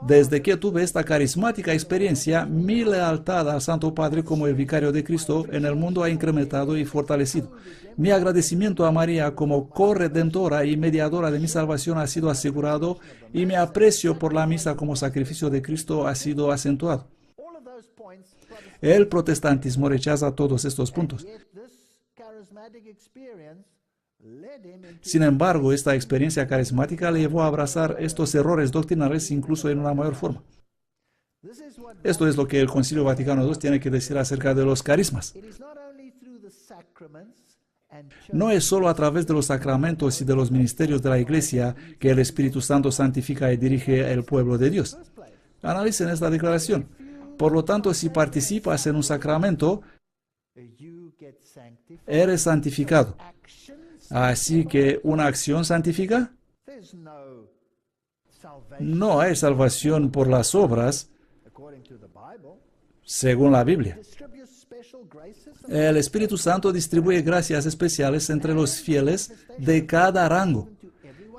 Speaker 1: Desde que tuve esta carismática experiencia, mi lealtad al Santo Padre como el vicario de Cristo en el mundo ha incrementado y fortalecido. Mi agradecimiento a María como corredentora y mediadora de mi salvación ha sido asegurado y mi aprecio por la misa como sacrificio de Cristo ha sido acentuado. El protestantismo rechaza todos estos puntos. Sin embargo, esta experiencia carismática le llevó a abrazar estos errores doctrinales incluso en una mayor forma. Esto es lo que el Concilio Vaticano II tiene que decir acerca de los carismas. No es solo a través de los sacramentos y de los ministerios de la Iglesia que el Espíritu Santo santifica y dirige el pueblo de Dios. Analicen esta declaración. Por lo tanto, si participas en un sacramento, eres santificado. Así que, ¿una acción santifica? No hay salvación por las obras, según la Biblia. El Espíritu Santo distribuye gracias especiales entre los fieles de cada rango,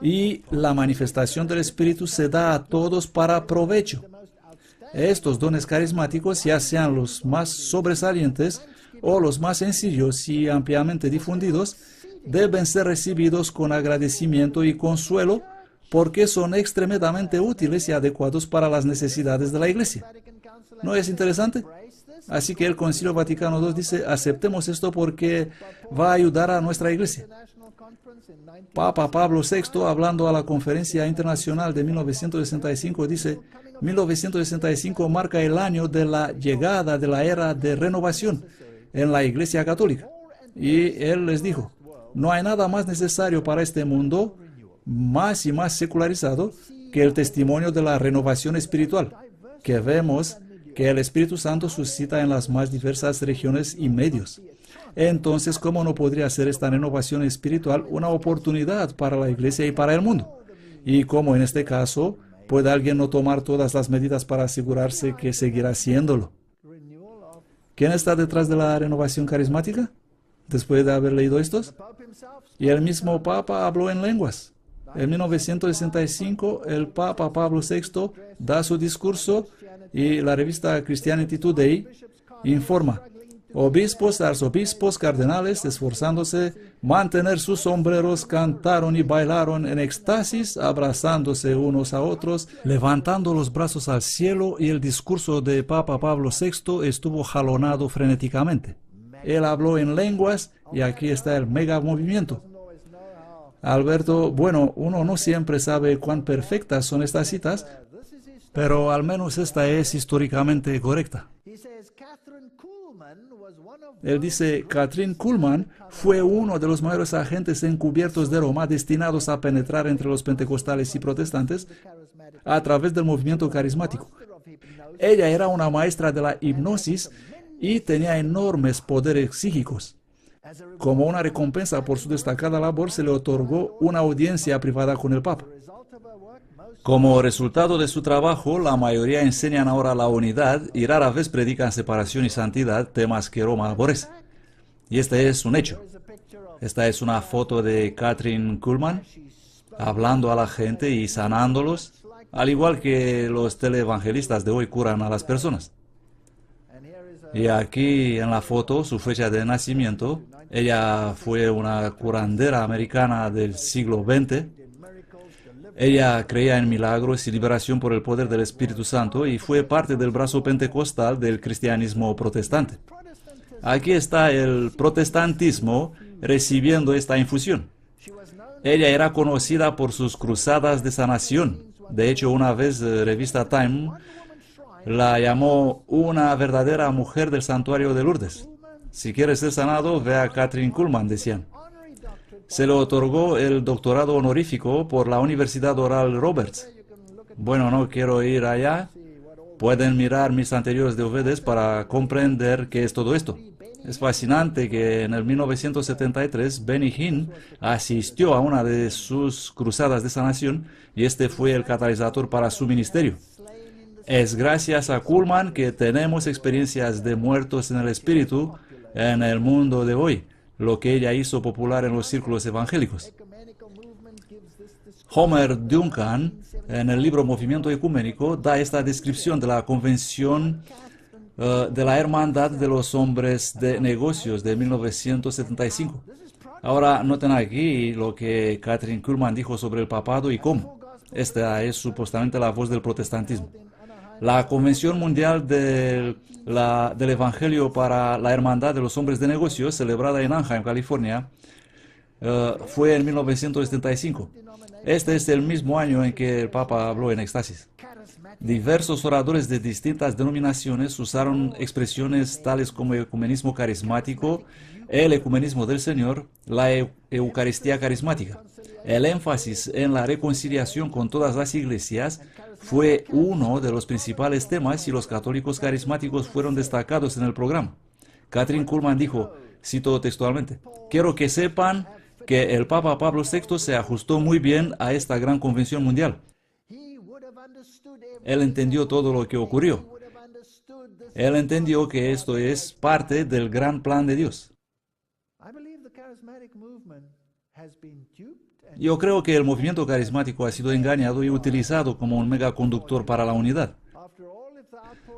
Speaker 1: y la manifestación del Espíritu se da a todos para provecho. Estos dones carismáticos, ya sean los más sobresalientes o los más sencillos y ampliamente difundidos, deben ser recibidos con agradecimiento y consuelo porque son extremadamente útiles y adecuados para las necesidades de la Iglesia. ¿No es interesante? Así que el Concilio Vaticano II dice, aceptemos esto porque va a ayudar a nuestra Iglesia. Papa Pablo VI, hablando a la Conferencia Internacional de 1965, dice, 1965 marca el año de la llegada de la era de renovación en la Iglesia Católica. Y él les dijo, no hay nada más necesario para este mundo, más y más secularizado, que el testimonio de la renovación espiritual, que vemos que el Espíritu Santo suscita en las más diversas regiones y medios. Entonces, ¿cómo no podría ser esta renovación espiritual una oportunidad para la Iglesia y para el mundo? Y cómo en este caso puede alguien no tomar todas las medidas para asegurarse que seguirá haciéndolo. ¿Quién está detrás de la renovación carismática? Después de haber leído estos, y el mismo Papa habló en lenguas. En 1965, el Papa Pablo VI da su discurso y la revista Christianity Today informa: obispos, arzobispos, cardenales, esforzándose mantener sus sombreros, cantaron y bailaron en éxtasis, abrazándose unos a otros, levantando los brazos al cielo, y el discurso de Papa Pablo VI estuvo jalonado frenéticamente. Él habló en lenguas y aquí está el mega movimiento. Alberto, bueno, uno no siempre sabe cuán perfectas son estas citas, pero al menos esta es históricamente correcta. Él dice: Kathryn Kuhlman fue uno de los mayores agentes encubiertos de Roma destinados a penetrar entre los pentecostales y protestantes a través del movimiento carismático. Ella era una maestra de la hipnosis y tenía enormes poderes psíquicos. Como una recompensa por su destacada labor, se le otorgó una audiencia privada con el Papa. Como resultado de su trabajo, la mayoría enseñan ahora la unidad y rara vez predican separación y santidad, temas que Roma aborrece. Y este es un hecho. Esta es una foto de Kathryn Kuhlman hablando a la gente y sanándolos, al igual que los televangelistas de hoy curan a las personas. Y aquí en la foto su fecha de nacimiento. Ella fue una curandera americana del siglo XX. Ella creía en milagros y liberación por el poder del Espíritu Santo y fue parte del brazo pentecostal del cristianismo protestante. Aquí está el protestantismo recibiendo esta infusión. Ella era conocida por sus cruzadas de sanación. De hecho, una vez revista Time la llamó una verdadera mujer del santuario de Lourdes. Si quieres ser sanado, ve a Kathryn Kuhlman, decían. Se le otorgó el doctorado honorífico por la Universidad Oral Roberts. Bueno, no quiero ir allá. Pueden mirar mis anteriores DVDs para comprender qué es todo esto. Es fascinante que en el 1973 Benny Hinn asistió a una de sus cruzadas de sanación y este fue el catalizador para su ministerio. Es gracias a Kuhlman que tenemos experiencias de muertos en el espíritu en el mundo de hoy, lo que ella hizo popular en los círculos evangélicos. Homer Duncan, en el libro Movimiento Ecuménico, da esta descripción de la convención de la Hermandad de los Hombres de Negocios de 1975. Ahora noten aquí lo que Kathryn Kuhlman dijo sobre el papado y cómo. Esta es supuestamente la voz del protestantismo. La Convención Mundial del Evangelio para la Hermandad de los Hombres de Negocios, celebrada en Anaheim, California, fue en 1975. Este es el mismo año en que el Papa habló en éxtasis. Diversos oradores de distintas denominaciones usaron expresiones tales como ecumenismo carismático, el ecumenismo del Señor, la Eucaristía carismática. El énfasis en la reconciliación con todas las iglesias fue uno de los principales temas y los católicos carismáticos fueron destacados en el programa. Kathryn Kuhlman dijo, cito textualmente: quiero que sepan que el Papa Pablo VI se ajustó muy bien a esta gran convención mundial. Él entendió todo lo que ocurrió. Él entendió que esto es parte del gran plan de Dios. Yo creo que el movimiento carismático ha sido engañado y utilizado como un megaconductor para la unidad.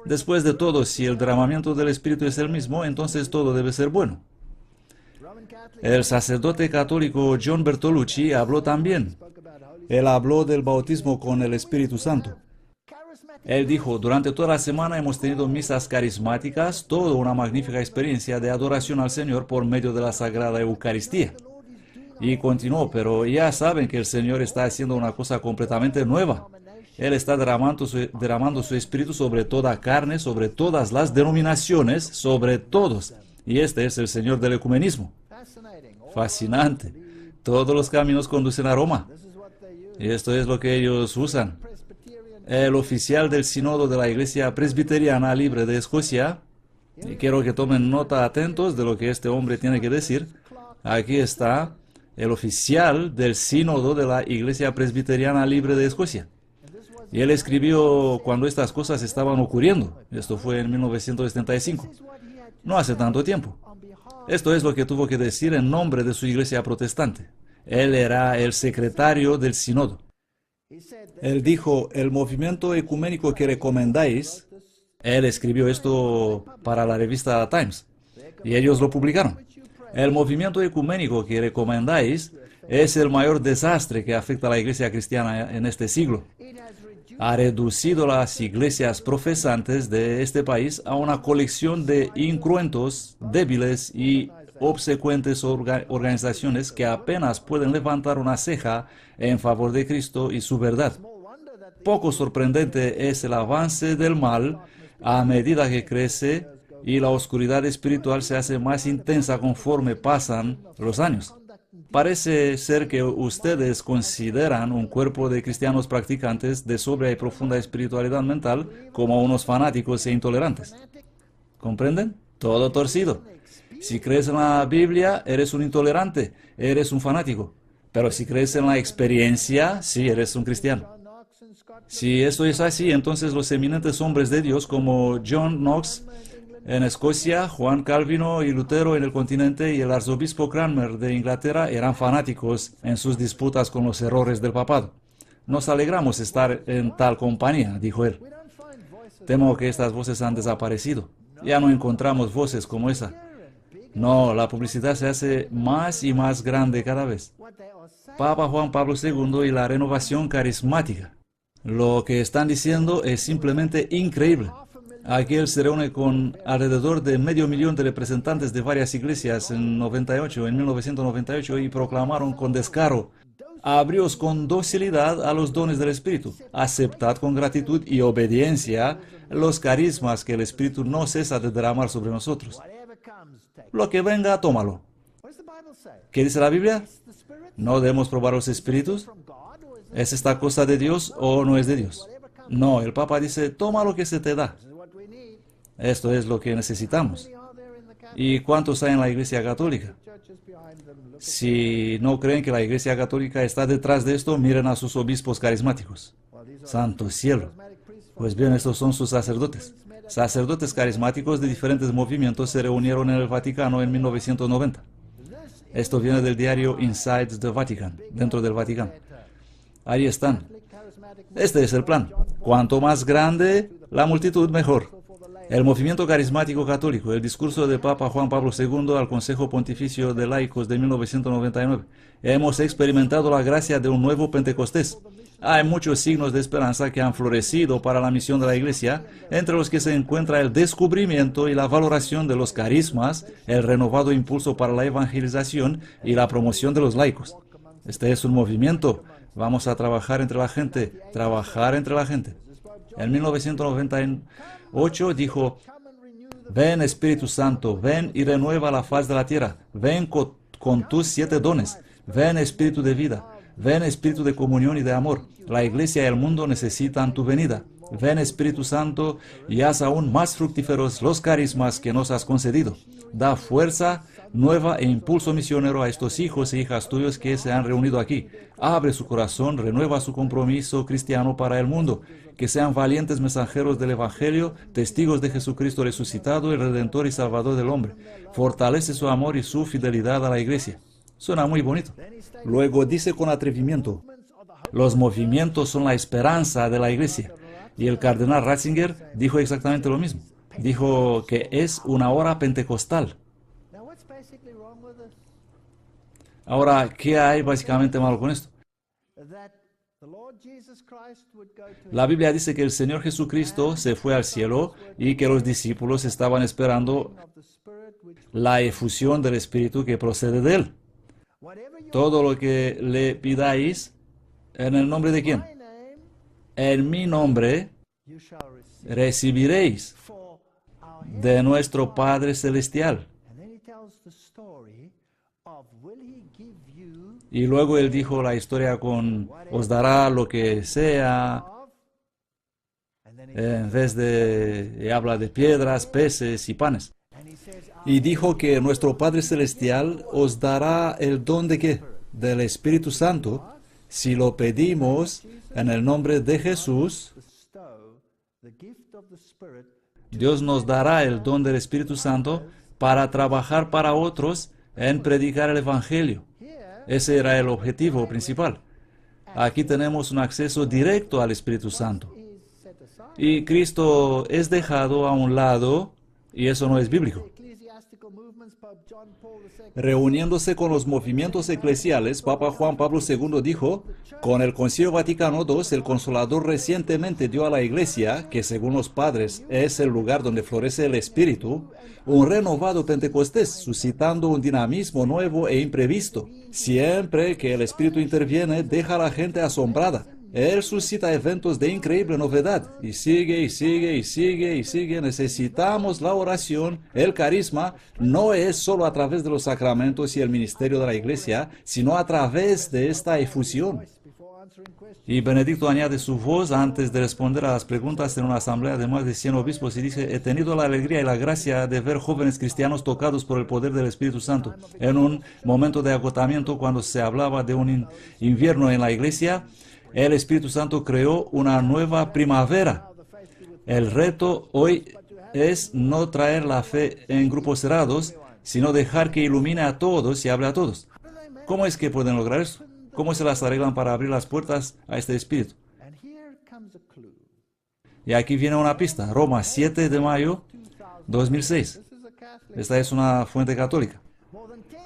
Speaker 1: Después de todo, si el derramamiento del Espíritu es el mismo, entonces todo debe ser bueno. El sacerdote católico John Bertolucci habló también. Él habló del bautismo con el Espíritu Santo. Él dijo, durante toda la semana hemos tenido misas carismáticas, toda una magnífica experiencia de adoración al Señor por medio de la Sagrada Eucaristía. Y continuó, pero ya saben que el Señor está haciendo una cosa completamente nueva. Él está derramando su espíritu sobre toda carne, sobre todas las denominaciones, sobre todos. Y este es el Señor del ecumenismo. Fascinante. Todos los caminos conducen a Roma. Y esto es lo que ellos usan. El oficial del sínodo de la Iglesia Presbiteriana Libre de Escocia, y quiero que tomen nota atentos de lo que este hombre tiene que decir. Aquí está el oficial del sínodo de la Iglesia Presbiteriana Libre de Escocia. Y él escribió cuando estas cosas estaban ocurriendo. Esto fue en 1975. No hace tanto tiempo. Esto es lo que tuvo que decir en nombre de su iglesia protestante. Él era el secretario del sínodo. Él dijo, el movimiento ecuménico que recomendáis, él escribió esto para la revista Times, y ellos lo publicaron. El movimiento ecuménico que recomendáis es el mayor desastre que afecta a la iglesia cristiana en este siglo. Ha reducido las iglesias profesantes de este país a una colección de incruentos, débiles y obsecuentes organizaciones que apenas pueden levantar una ceja en favor de Cristo y su verdad. Poco sorprendente es el avance del mal a medida que crece y la oscuridad espiritual se hace más intensa conforme pasan los años. Parece ser que ustedes consideran un cuerpo de cristianos practicantes de sobria y profunda espiritualidad mental como unos fanáticos e intolerantes. ¿Comprenden? Todo torcido. Si crees en la Biblia, eres un intolerante, eres un fanático. Pero si crees en la experiencia, sí, eres un cristiano. Si esto es así, entonces los eminentes hombres de Dios como John Knox en Escocia, Juan Calvino y Lutero en el continente y el arzobispo Cranmer de Inglaterra eran fanáticos en sus disputas con los errores del papado. Nos alegramos estar en tal compañía, dijo él. Temo que estas voces han desaparecido. Ya no encontramos voces como esa. No, la publicidad se hace más y más grande cada vez. Papa Juan Pablo II y la renovación carismática. Lo que están diciendo es simplemente increíble. Aquí él se reúne con alrededor de 500.000 de representantes de varias iglesias en 1998 y proclamaron con descaro: abríos con docilidad a los dones del Espíritu, aceptad con gratitud y obediencia los carismas que el Espíritu no cesa de derramar sobre nosotros. Lo que venga, tómalo. ¿Qué dice la Biblia? ¿No debemos probar los espíritus? ¿Es esta cosa de Dios o no es de Dios? No, el Papa dice, toma lo que se te da. Esto es lo que necesitamos. ¿Y cuántos hay en la Iglesia Católica? Si no creen que la Iglesia Católica está detrás de esto, miren a sus obispos carismáticos. Santo cielo. Pues bien, estos son sus sacerdotes. Sacerdotes carismáticos de diferentes movimientos se reunieron en el Vaticano en 1990. Esto viene del diario Inside the Vatican, dentro del Vaticano. Ahí están. Este es el plan. Cuanto más grande la multitud, mejor. El movimiento carismático católico, el discurso de Papa Juan Pablo II al Consejo Pontificio de Laicos de 1999. Hemos experimentado la gracia de un nuevo Pentecostés. Hay muchos signos de esperanza que han florecido para la misión de la Iglesia, entre los que se encuentra el descubrimiento y la valoración de los carismas, el renovado impulso para la evangelización y la promoción de los laicos. Este es un movimiento. Vamos a trabajar entre la gente, trabajar entre la gente. En 1998 dijo, ven Espíritu Santo, ven y renueva la faz de la tierra, ven con tus 7 dones, ven Espíritu de vida, ven Espíritu de comunión y de amor. La Iglesia y el mundo necesitan tu venida. Ven Espíritu Santo y haz aún más fructíferos los carismas que nos has concedido. Da fuerza nueva e impulso misionero a estos hijos e hijas tuyos que se han reunido aquí. Abre su corazón, renueva su compromiso cristiano para el mundo. Que sean valientes mensajeros del Evangelio, testigos de Jesucristo resucitado, el Redentor y Salvador del hombre. Fortalece su amor y su fidelidad a la Iglesia. Suena muy bonito. Luego dice con atrevimiento, los movimientos son la esperanza de la Iglesia. Y el cardenal Ratzinger dijo exactamente lo mismo. Dijo que es una hora pentecostal. Ahora, ¿qué hay básicamente malo con esto? La Biblia dice que el Señor Jesucristo se fue al cielo y que los discípulos estaban esperando la efusión del Espíritu que procede de Él. Todo lo que le pidáis, ¿en el nombre de quién? En mi nombre recibiréis de nuestro Padre Celestial. Y luego él dijo la historia con, os dará lo que sea, en vez de, habla de piedras, peces y panes. Y dijo que nuestro Padre Celestial os dará el don de ¿qué? Del Espíritu Santo, si lo pedimos en el nombre de Jesús. Dios nos dará el don del Espíritu Santo para trabajar para otros en predicar el Evangelio. Ese era el objetivo principal. Aquí tenemos un acceso directo al Espíritu Santo. Y Cristo es dejado a un lado, y eso no es bíblico. Reuniéndose con los movimientos eclesiales, Papa Juan Pablo II dijo: con el Concilio Vaticano II, el Consolador recientemente dio a la Iglesia, que según los padres es el lugar donde florece el Espíritu, un renovado Pentecostés, suscitando un dinamismo nuevo e imprevisto. Siempre que el Espíritu interviene, deja a la gente asombrada. Él suscita eventos de increíble novedad, y sigue, y sigue, y sigue, y sigue. Necesitamos la oración. El carisma no es solo a través de los sacramentos y el ministerio de la Iglesia, sino a través de esta efusión. Y Benedicto añade su voz antes de responder a las preguntas en una asamblea de más de 100 obispos y dice: he tenido la alegría y la gracia de ver jóvenes cristianos tocados por el poder del Espíritu Santo. En un momento de agotamiento, cuando se hablaba de un invierno en la Iglesia, el Espíritu Santo creó una nueva primavera. El reto hoy es no traer la fe en grupos cerrados, sino dejar que ilumine a todos y hable a todos. ¿Cómo es que pueden lograr eso? ¿Cómo se las arreglan para abrir las puertas a este Espíritu? Y aquí viene una pista. Roma, 7 de mayo 2006. Esta es una fuente católica.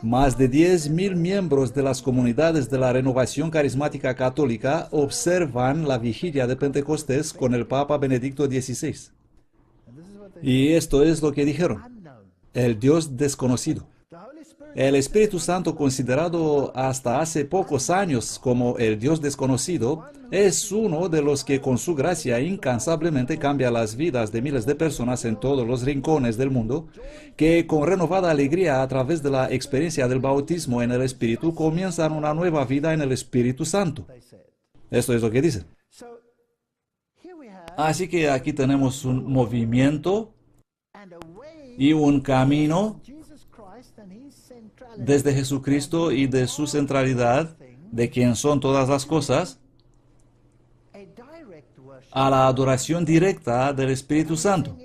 Speaker 1: Más de 10.000 miembros de las comunidades de la Renovación Carismática Católica observan la vigilia de Pentecostés con el Papa Benedicto XVI. Y esto es lo que dijeron: el Dios desconocido. El Espíritu Santo, considerado hasta hace pocos años como el Dios desconocido, es uno de los que con su gracia incansablemente cambia las vidas de miles de personas en todos los rincones del mundo, que con renovada alegría a través de la experiencia del bautismo en el Espíritu comienzan una nueva vida en el Espíritu Santo. Esto es lo que dicen. Así que aquí tenemos un movimiento y un camino desde Jesucristo y de su centralidad, de quien son todas las cosas, a la adoración directa del Espíritu Santo.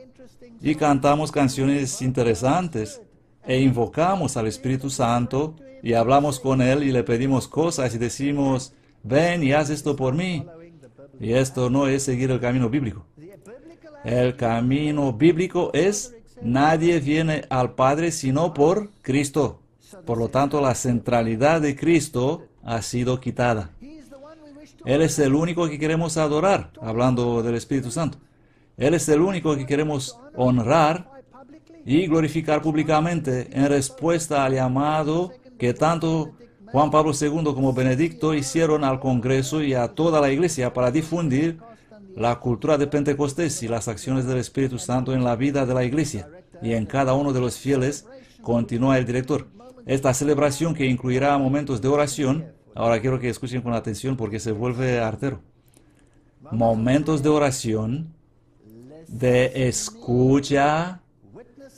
Speaker 1: Y cantamos canciones interesantes e invocamos al Espíritu Santo y hablamos con Él y le pedimos cosas y decimos: ven y haz esto por mí. Y esto no es seguir el camino bíblico. El camino bíblico es: nadie viene al Padre sino por Cristo. Por lo tanto, la centralidad de Cristo ha sido quitada. Él es el único que queremos adorar, hablando del Espíritu Santo. Él es el único que queremos honrar y glorificar públicamente en respuesta al llamado que tanto Juan Pablo II como Benedicto hicieron al Congreso y a toda la Iglesia para difundir la cultura de Pentecostés y las acciones del Espíritu Santo en la vida de la Iglesia. Y en cada uno de los fieles, continúa el director. Esta celebración, que incluirá momentos de oración, ahora quiero que escuchen con atención porque se vuelve artero. Momentos de oración, de escucha,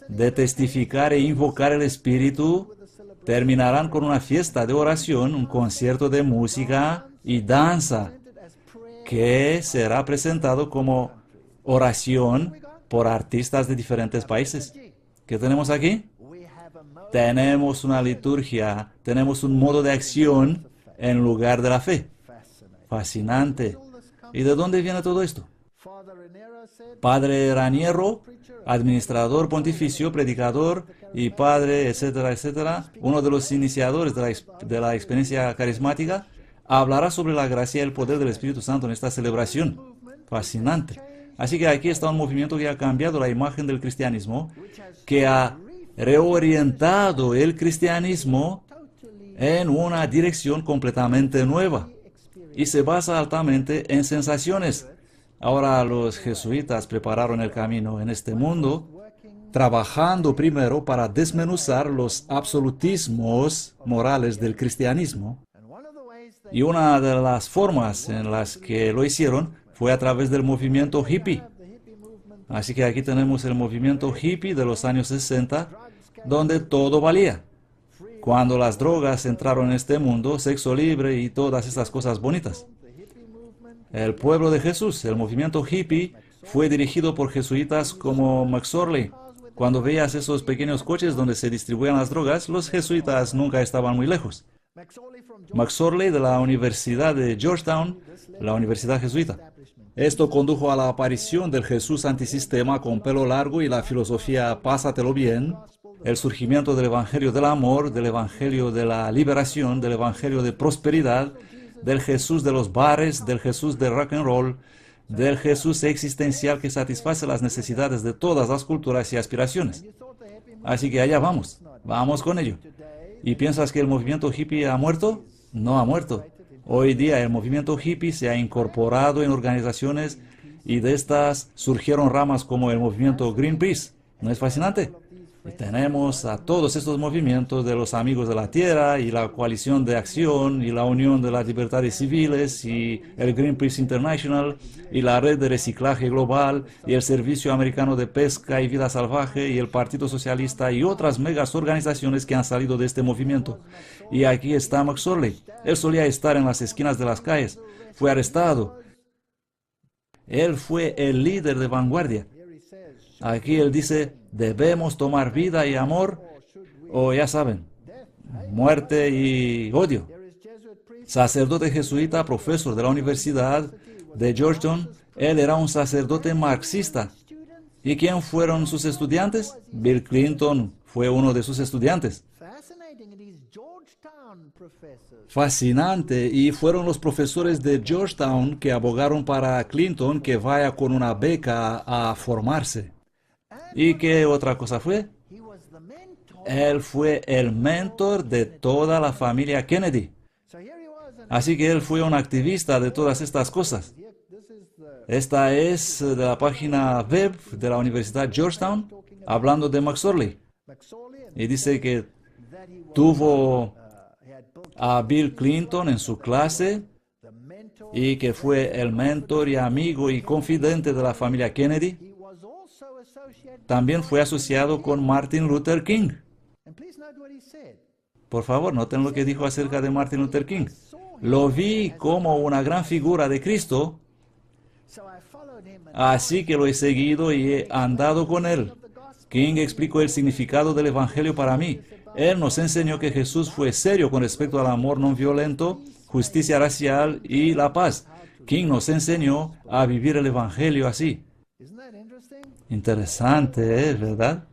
Speaker 1: de testificar e invocar el Espíritu, terminarán con una fiesta de oración, un concierto de música y danza, que será presentado como oración por artistas de diferentes países. ¿Qué tenemos aquí? Tenemos una liturgia, tenemos un modo de acción en lugar de la fe. Fascinante. ¿Y de dónde viene todo esto? Padre Raniero, administrador pontificio, predicador y padre, etcétera, etcétera, uno de los iniciadores de la experiencia carismática, hablará sobre la gracia y el poder del Espíritu Santo en esta celebración. Fascinante. Así que aquí está un movimiento que ha cambiado la imagen del cristianismo, que ha reorientado el cristianismo en una dirección completamente nueva y se basa altamente en sensaciones. Ahora los jesuitas prepararon el camino en este mundo, trabajando primero para desmenuzar los absolutismos morales del cristianismo. Y una de las formas en las que lo hicieron fue a través del movimiento hippie. Así que aquí tenemos el movimiento hippie de los años 60, donde todo valía. Cuando las drogas entraron en este mundo, sexo libre y todas estas cosas bonitas. El pueblo de Jesús, el movimiento hippie, fue dirigido por jesuitas como McSorley. Cuando veías esos pequeños coches donde se distribuían las drogas, los jesuitas nunca estaban muy lejos. McSorley de la Universidad de Georgetown, la Universidad Jesuita. Esto condujo a la aparición del Jesús antisistema con pelo largo y la filosofía pásatelo bien, el surgimiento del Evangelio del amor, del Evangelio de la liberación, del Evangelio de prosperidad, del Jesús de los bares, del Jesús del rock and roll, del Jesús existencial que satisface las necesidades de todas las culturas y aspiraciones. Así que allá vamos, vamos con ello. ¿Y piensas que el movimiento hippie ha muerto? No ha muerto. Hoy día el movimiento hippie se ha incorporado en organizaciones y de estas surgieron ramas como el movimiento Greenpeace. ¿No es fascinante? Y tenemos a todos estos movimientos de los Amigos de la Tierra y la Coalición de Acción y la Unión de las Libertades Civiles y el Greenpeace International y la Red de Reciclaje Global y el Servicio Americano de Pesca y Vida Salvaje y el Partido Socialista y otras megas organizaciones que han salido de este movimiento. Y aquí está McSorley. Él solía estar en las esquinas de las calles. Fue arrestado. Él fue el líder de vanguardia. Aquí él dice, debemos tomar vida y amor, o ya saben, muerte y odio. Sacerdote jesuita, profesor de la Universidad de Georgetown, él era un sacerdote marxista. ¿Y quién fueron sus estudiantes? Bill Clinton fue uno de sus estudiantes. Fascinante, y fueron los profesores de Georgetown que abogaron para Clinton que vaya con una beca a formarse. ¿Y qué otra cosa fue? Él fue el mentor de toda la familia Kennedy. Así que él fue un activista de todas estas cosas. Esta es de la página web de la Universidad Georgetown, hablando de McSorley. Y dice que tuvo a Bill Clinton en su clase y que fue el mentor y amigo y confidente de la familia Kennedy. También fue asociado con Martin Luther King. Por favor, noten lo que dijo acerca de Martin Luther King. Lo vi como una gran figura de Cristo, así que lo he seguido y he andado con él. King explicó el significado del Evangelio para mí. Él nos enseñó que Jesús fue serio con respecto al amor no violento, justicia racial y la paz. King nos enseñó a vivir el Evangelio así. Interesante, ¿verdad?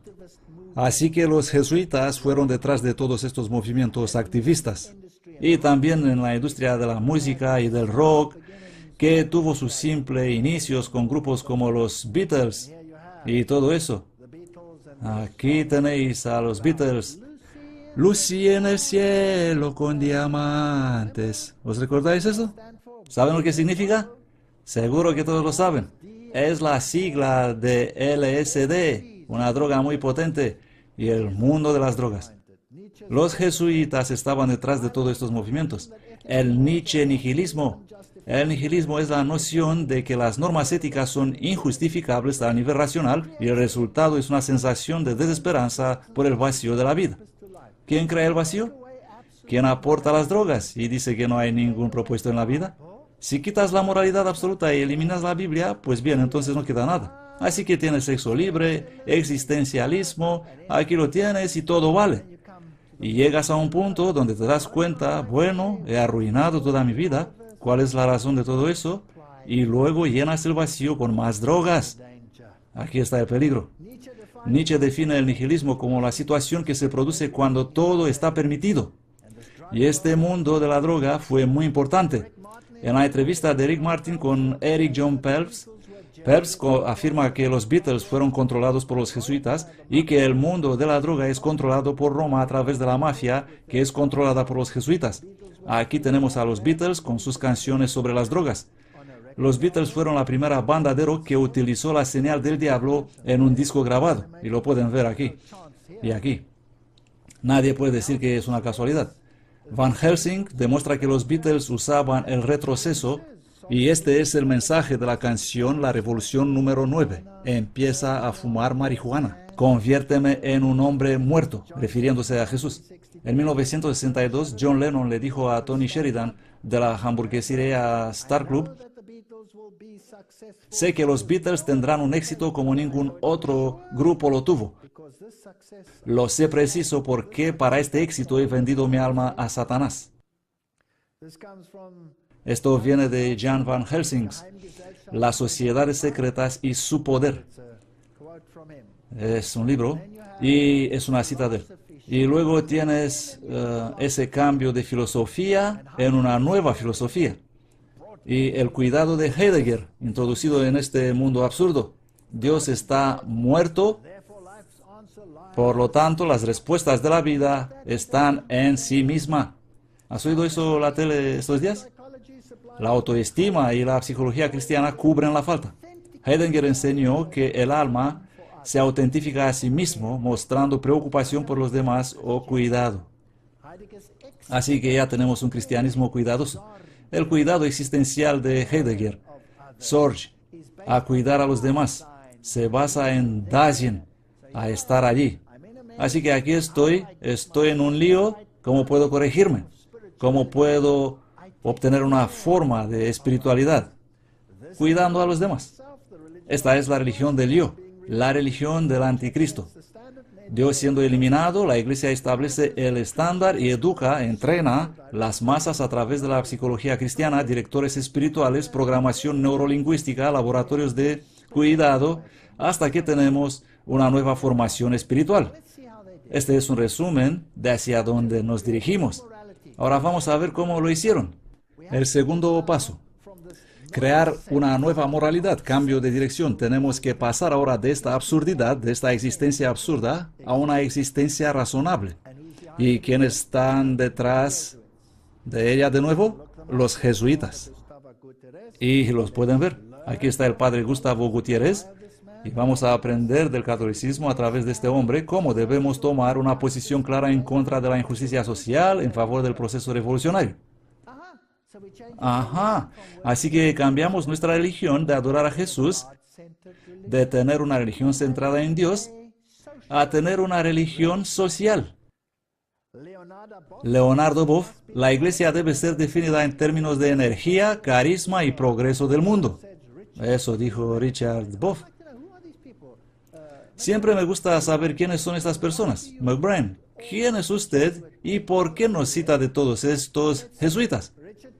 Speaker 1: Así que los jesuitas fueron detrás de todos estos movimientos activistas. Y también en la industria de la música y del rock, que tuvo sus simples inicios con grupos como los Beatles y todo eso. Aquí tenéis a los Beatles. Lucy en el cielo con diamantes. ¿Os recordáis eso? ¿Saben lo que significa? Seguro que todos lo saben. Es la sigla de LSD, una droga muy potente, y el mundo de las drogas. Los jesuitas estaban detrás de todos estos movimientos. El Nietzsche nihilismo. El nihilismo es la noción de que las normas éticas son injustificables a nivel racional y el resultado es una sensación de desesperanza por el vacío de la vida. ¿Quién crea el vacío? ¿Quién aporta las drogas y dice que no hay ningún propósito en la vida? Si quitas la moralidad absoluta y eliminas la Biblia, pues bien, entonces no queda nada. Así que tienes sexo libre, existencialismo, aquí lo tienes y todo vale. Y llegas a un punto donde te das cuenta, bueno, he arruinado toda mi vida, ¿cuál es la razón de todo eso? Y luego llenas el vacío con más drogas. Aquí está el peligro. Nietzsche define el nihilismo como la situación que se produce cuando todo está permitido. Y este mundo de la droga fue muy importante. En la entrevista de Rick Martin con Eric John Phelps, Phelps afirma que los Beatles fueron controlados por los jesuitas y que el mundo de la droga es controlado por Roma a través de la mafia, que es controlada por los jesuitas. Aquí tenemos a los Beatles con sus canciones sobre las drogas. Los Beatles fueron la primera banda de rock que utilizó la señal del diablo en un disco grabado, y lo pueden ver aquí y aquí. Nadie puede decir que es una casualidad. Van Helsing demuestra que los Beatles usaban el retroceso, y este es el mensaje de la canción La Revolución número 9. Empieza a fumar marihuana. Conviérteme en un hombre muerto, refiriéndose a Jesús. En 1962, John Lennon le dijo a Tony Sheridan de la hamburguesería Star Club: sé que los Beatles tendrán un éxito como ningún otro grupo lo tuvo. Lo sé preciso porque para este éxito he vendido mi alma a Satanás. Esto viene de Jan van Helsings, Las sociedades secretas y su poder. Es un libro y es una cita de él. Y luego tienes ese cambio de filosofía en una nueva filosofía. Y el cuidado de Heidegger, introducido en este mundo absurdo. Dios está muerto, por lo tanto las respuestas de la vida están en sí misma. ¿Has oído eso en la tele estos días? La autoestima y la psicología cristiana cubren la falta. Heidegger enseñó que el alma se autentifica a sí mismo, mostrando preocupación por los demás o cuidado. Así que ya tenemos un cristianismo cuidadoso. El cuidado existencial de Heidegger, Sorge, a cuidar a los demás, se basa en Dasein, a estar allí. Así que aquí estoy en un lío, ¿cómo puedo corregirme? ¿Cómo puedo obtener una forma de espiritualidad? Cuidando a los demás. Esta es la religión del yo, la religión del anticristo. Dios siendo eliminado, la Iglesia establece el estándar y educa, entrena las masas a través de la psicología cristiana, directores espirituales, programación neurolingüística, laboratorios de cuidado, hasta que tenemos una nueva formación espiritual. Este es un resumen de hacia dónde nos dirigimos. Ahora vamos a ver cómo lo hicieron. El segundo paso. Crear una nueva moralidad, cambio de dirección. Tenemos que pasar ahora de esta absurdidad, de esta existencia absurda, a una existencia razonable. ¿Y quiénes están detrás de ella de nuevo? Los jesuitas. Y los pueden ver. Aquí está el padre Gustavo Gutiérrez. Y vamos a aprender del catolicismo a través de este hombre cómo debemos tomar una posición clara en contra de la injusticia social en favor del proceso revolucionario. Ajá, así que cambiamos nuestra religión de adorar a Jesús, de tener una religión centrada en Dios, a tener una religión social. Leonardo Boff, la iglesia debe ser definida en términos de energía, carisma y progreso del mundo. Eso dijo Richard Boff. Siempre me gusta saber quiénes son estas personas. McBride, ¿quién es usted y por qué nos cita de todos estos jesuitas?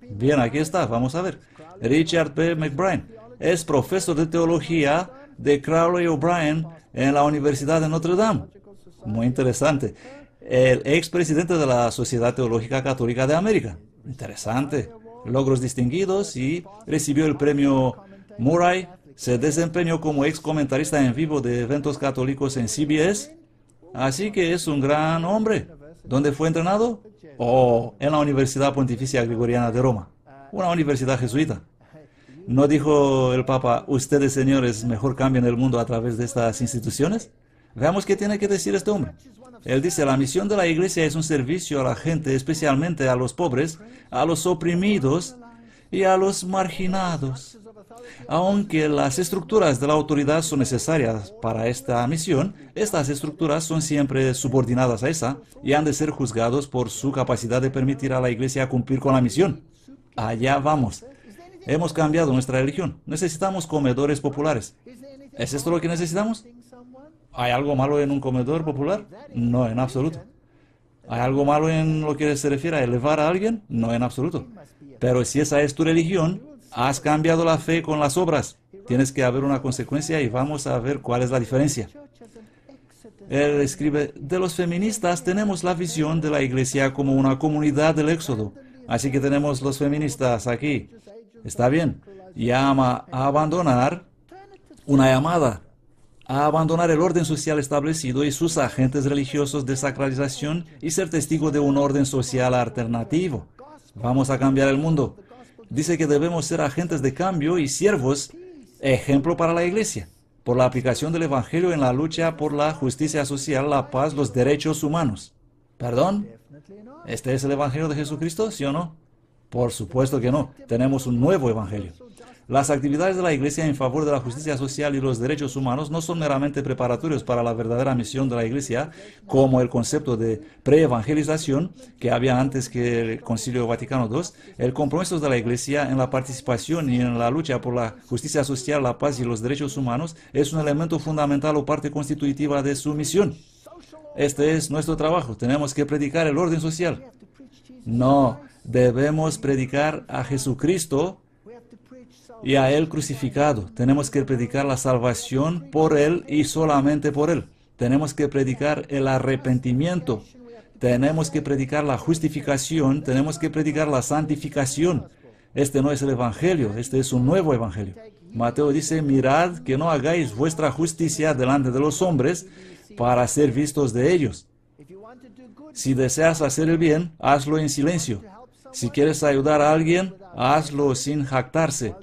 Speaker 1: Bien, aquí está, vamos a ver. Richard P. McBride es profesor de teología de Crowley O'Brien en la Universidad de Notre Dame. Muy interesante. El expresidente de la Sociedad Teológica Católica de América. Interesante. Logros distinguidos y recibió el premio Murray. Se desempeñó como ex comentarista en vivo de eventos católicos en CBS. Así que es un gran hombre. ¿Dónde fue entrenado? Oh, en la Universidad Pontificia Gregoriana de Roma, una universidad jesuita. ¿No dijo el Papa, ustedes señores mejor cambien el mundo a través de estas instituciones? Veamos qué tiene que decir este hombre. Él dice, la misión de la Iglesia es un servicio a la gente, especialmente a los pobres, a los oprimidos y a los marginados. Aunque las estructuras de la autoridad son necesarias para esta misión, estas estructuras son siempre subordinadas a esa y han de ser juzgados por su capacidad de permitir a la Iglesia cumplir con la misión. Allá vamos. Hemos cambiado nuestra religión. Necesitamos comedores populares. ¿Es esto lo que necesitamos? ¿Hay algo malo en un comedor popular? No, en absoluto. ¿Hay algo malo en lo que se refiere a elevar a alguien? No, en absoluto. Pero si esa es tu religión, has cambiado la fe con las obras. Tienes que haber una consecuencia y vamos a ver cuál es la diferencia. Él escribe, de los feministas tenemos la visión de la Iglesia como una comunidad del Éxodo. Así que tenemos los feministas aquí. Está bien. Llama a abandonar una llamada a abandonar el orden social establecido y sus agentes religiosos de sacralización y ser testigo de un orden social alternativo. Vamos a cambiar el mundo. Dice que debemos ser agentes de cambio y siervos, ejemplo para la Iglesia, por la aplicación del Evangelio en la lucha por la justicia social, la paz, los derechos humanos. ¿Perdón? ¿Este es el Evangelio de Jesucristo, sí o no? Por supuesto que no. Tenemos un nuevo Evangelio. Las actividades de la Iglesia en favor de la justicia social y los derechos humanos no son meramente preparatorios para la verdadera misión de la Iglesia, como el concepto de preevangelización que había antes que el Concilio Vaticano II. El compromiso de la Iglesia en la participación y en la lucha por la justicia social, la paz y los derechos humanos es un elemento fundamental o parte constitutiva de su misión. Este es nuestro trabajo. Tenemos que predicar el orden social. No, Debemos predicar a Jesucristo y a Él crucificado. Tenemos que predicar la salvación por Él y solamente por Él. Tenemos que predicar el arrepentimiento. Tenemos que predicar la justificación. Tenemos que predicar la santificación. Este no es el Evangelio, este es un nuevo Evangelio. Mateo dice, mirad que no hagáis vuestra justicia delante de los hombres para ser vistos de ellos. Si deseas hacer el bien, hazlo en silencio. Si quieres ayudar a alguien, hazlo sin jactarse.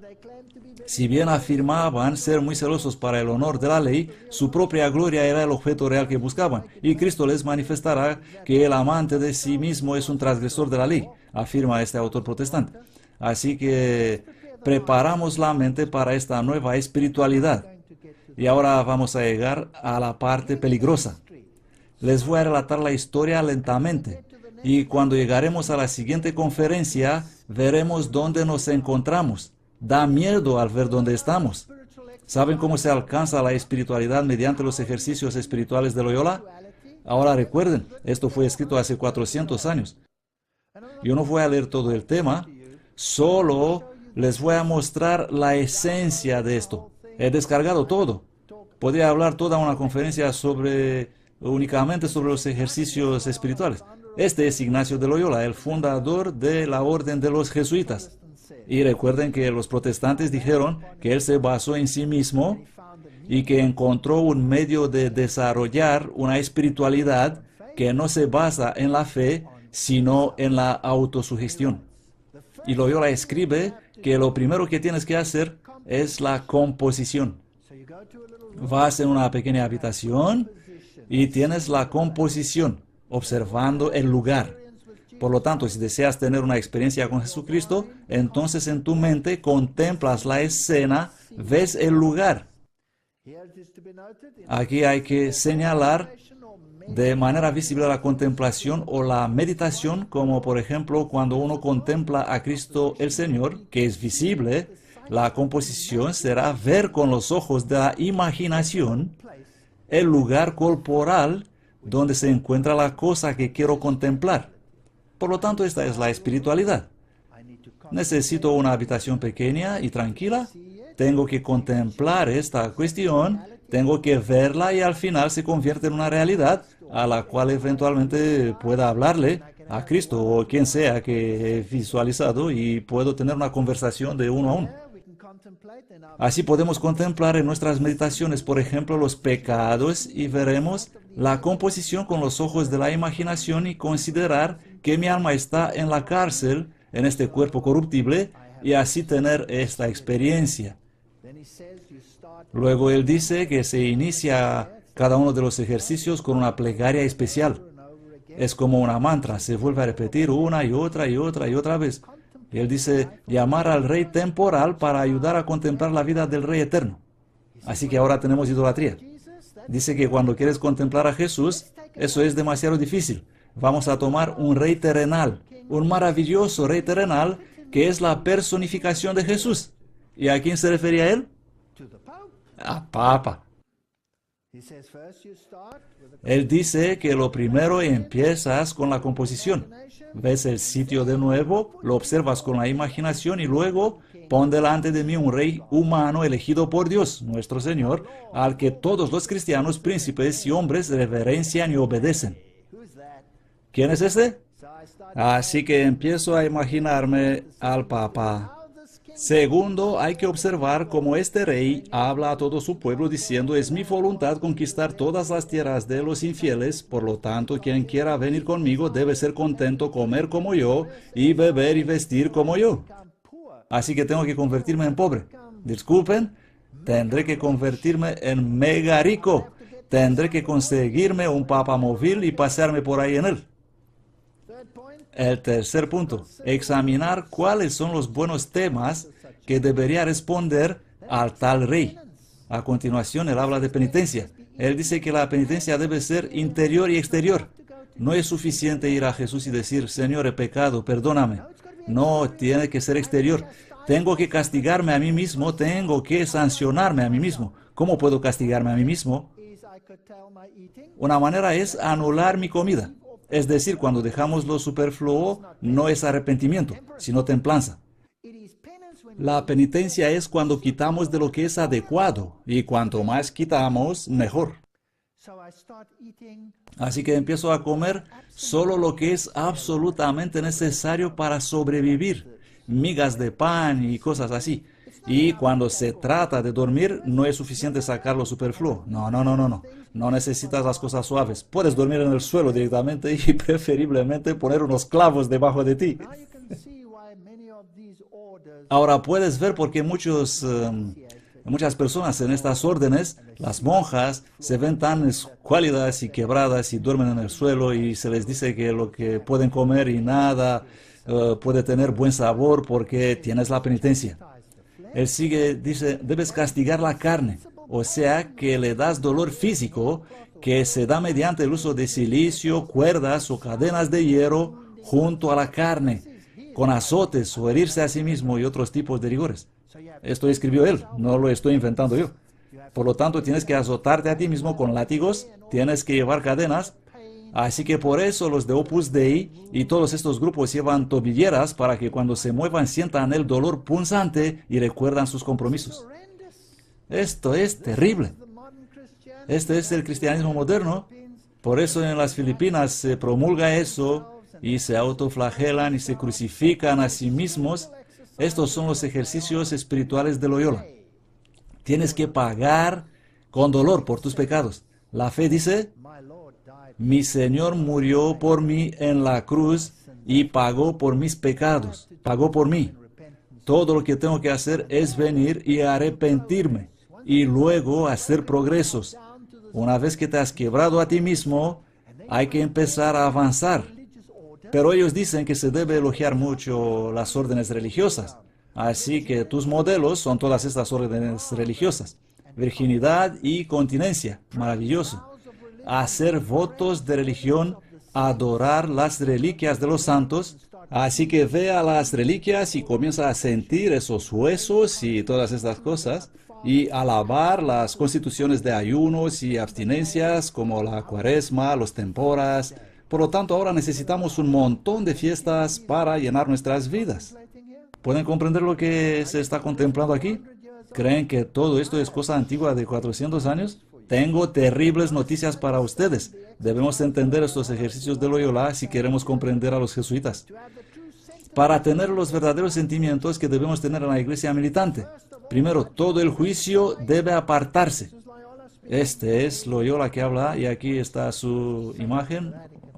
Speaker 1: Si bien afirmaban ser muy celosos para el honor de la ley, su propia gloria era el objeto real que buscaban. Y Cristo les manifestará que el amante de sí mismo es un transgresor de la ley, afirma este autor protestante. Así que preparamos la mente para esta nueva espiritualidad. Y ahora vamos a llegar a la parte peligrosa. Les voy a relatar la historia lentamente. Y cuando llegaremos a la siguiente conferencia, veremos dónde nos encontramos. Da miedo al ver dónde estamos. ¿Saben cómo se alcanza la espiritualidad mediante los ejercicios espirituales de Loyola? Ahora recuerden, esto fue escrito hace 400 años. Yo no voy a leer todo el tema, solo les voy a mostrar la esencia de esto. He descargado todo. Podría hablar toda una conferencia únicamente sobre los ejercicios espirituales. Este es Ignacio de Loyola, el fundador de la orden de los jesuitas. Y recuerden que los protestantes dijeron que él se basó en sí mismo y que encontró un medio de desarrollar una espiritualidad que no se basa en la fe, sino en la autosugestión. Y Loyola escribe que lo primero que tienes que hacer es la composición. Vas en una pequeña habitación y tienes la composición, observando el lugar. Por lo tanto, si deseas tener una experiencia con Jesucristo, entonces en tu mente contemplas la escena, ves el lugar. Aquí hay que señalar de manera visible la contemplación o la meditación, como por ejemplo cuando uno contempla a Cristo el Señor, que es visible. La composición será ver con los ojos de la imaginación el lugar corporal donde se encuentra la cosa que quiero contemplar. Por lo tanto, esta es la espiritualidad. Necesito una habitación pequeña y tranquila. Tengo que contemplar esta cuestión, tengo que verla y al final se convierte en una realidad a la cual eventualmente pueda hablarle a Cristo o quien sea que he visualizado y puedo tener una conversación de uno a uno. Así podemos contemplar en nuestras meditaciones, por ejemplo, los pecados y veremos la composición con los ojos de la imaginación y considerar que mi alma está en la cárcel, en este cuerpo corruptible, y así tener esta experiencia. Luego él dice que se inicia cada uno de los ejercicios con una plegaria especial. Es como una mantra, se vuelve a repetir una y otra y otra y otra vez. Y él dice, llamar al rey temporal para ayudar a contemplar la vida del rey eterno. Así que ahora tenemos idolatría. Dice que cuando quieres contemplar a Jesús, eso es demasiado difícil. Vamos a tomar un rey terrenal, un maravilloso rey terrenal que es la personificación de Jesús. ¿Y a quién se refería él? A Papa. Él dice que lo primero empiezas con la composición. Ves el sitio de nuevo, lo observas con la imaginación y luego pon delante de mí un rey humano elegido por Dios, nuestro Señor, al que todos los cristianos, príncipes y hombres reverencian y obedecen. ¿Quién es este? Así que empiezo a imaginarme al Papa. Segundo, hay que observar cómo este rey habla a todo su pueblo diciendo, es mi voluntad conquistar todas las tierras de los infieles, por lo tanto, quien quiera venir conmigo debe ser contento, comer como yo, y beber y vestir como yo. Así que tengo que convertirme en pobre. Disculpen, tendré que convertirme en mega rico. Tendré que conseguirme un papamóvil y pasearme por ahí en él. El tercer punto, examinar cuáles son los buenos temas que debería responder al tal rey. A continuación, él habla de penitencia. Él dice que la penitencia debe ser interior y exterior. No es suficiente ir a Jesús y decir, Señor, he pecado, perdóname. No, tiene que ser exterior. Tengo que castigarme a mí mismo, tengo que sancionarme a mí mismo. ¿Cómo puedo castigarme a mí mismo? Una manera es anular mi comida. Es decir, cuando dejamos lo superfluo, no es arrepentimiento, sino templanza. La penitencia es cuando quitamos de lo que es adecuado, y cuanto más quitamos, mejor. Así que empiezo a comer solo lo que es absolutamente necesario para sobrevivir, migas de pan y cosas así. Y cuando se trata de dormir, no es suficiente sacar lo superfluo. No, no, no, no, no. No necesitas las cosas suaves. Puedes dormir en el suelo directamente y preferiblemente poner unos clavos debajo de ti. Ahora puedes ver por qué muchas personas en estas órdenes, las monjas, se ven tan escuálidas y quebradas y duermen en el suelo y se les dice que lo que pueden comer y nada puede tener buen sabor porque tienes la penitencia. Él sigue, dice, debes castigar la carne, o sea que le das dolor físico que se da mediante el uso de silicio, cuerdas o cadenas de hierro junto a la carne, con azotes o herirse a sí mismo y otros tipos de rigores. Esto escribió él, no lo estoy inventando yo. Por lo tanto, tienes que azotarte a ti mismo con látigos, tienes que llevar cadenas. Así que por eso los de Opus Dei y todos estos grupos llevan tobilleras para que cuando se muevan sientan el dolor punzante y recuerdan sus compromisos. Esto es terrible. Este es el cristianismo moderno. Por eso en las Filipinas se promulga eso y se autoflagelan y se crucifican a sí mismos. Estos son los ejercicios espirituales de Loyola. Tienes que pagar con dolor por tus pecados. La fe dice, mi Señor murió por mí en la cruz y pagó por mis pecados, pagó por mí. Todo lo que tengo que hacer es venir y arrepentirme y luego hacer progresos. Una vez que te has quebrado a ti mismo, hay que empezar a avanzar. Pero ellos dicen que se debe elogiar mucho las órdenes religiosas. Así que tus modelos son todas estas órdenes religiosas. Virginidad y continencia. Maravilloso. Hacer votos de religión, adorar las reliquias de los santos. Así que ve a las reliquias y comienza a sentir esos huesos y todas estas cosas. Y alabar las constituciones de ayunos y abstinencias como la cuaresma, los temporas. Por lo tanto, ahora necesitamos un montón de fiestas para llenar nuestras vidas. ¿Pueden comprender lo que se está contemplando aquí? ¿Creen que todo esto es cosa antigua de 400 años? Tengo terribles noticias para ustedes. Debemos entender estos ejercicios de Loyola si queremos comprender a los jesuitas. Para tener los verdaderos sentimientos que debemos tener en la iglesia militante, primero, todo el juicio debe apartarse. Este es Loyola que habla, y aquí está su imagen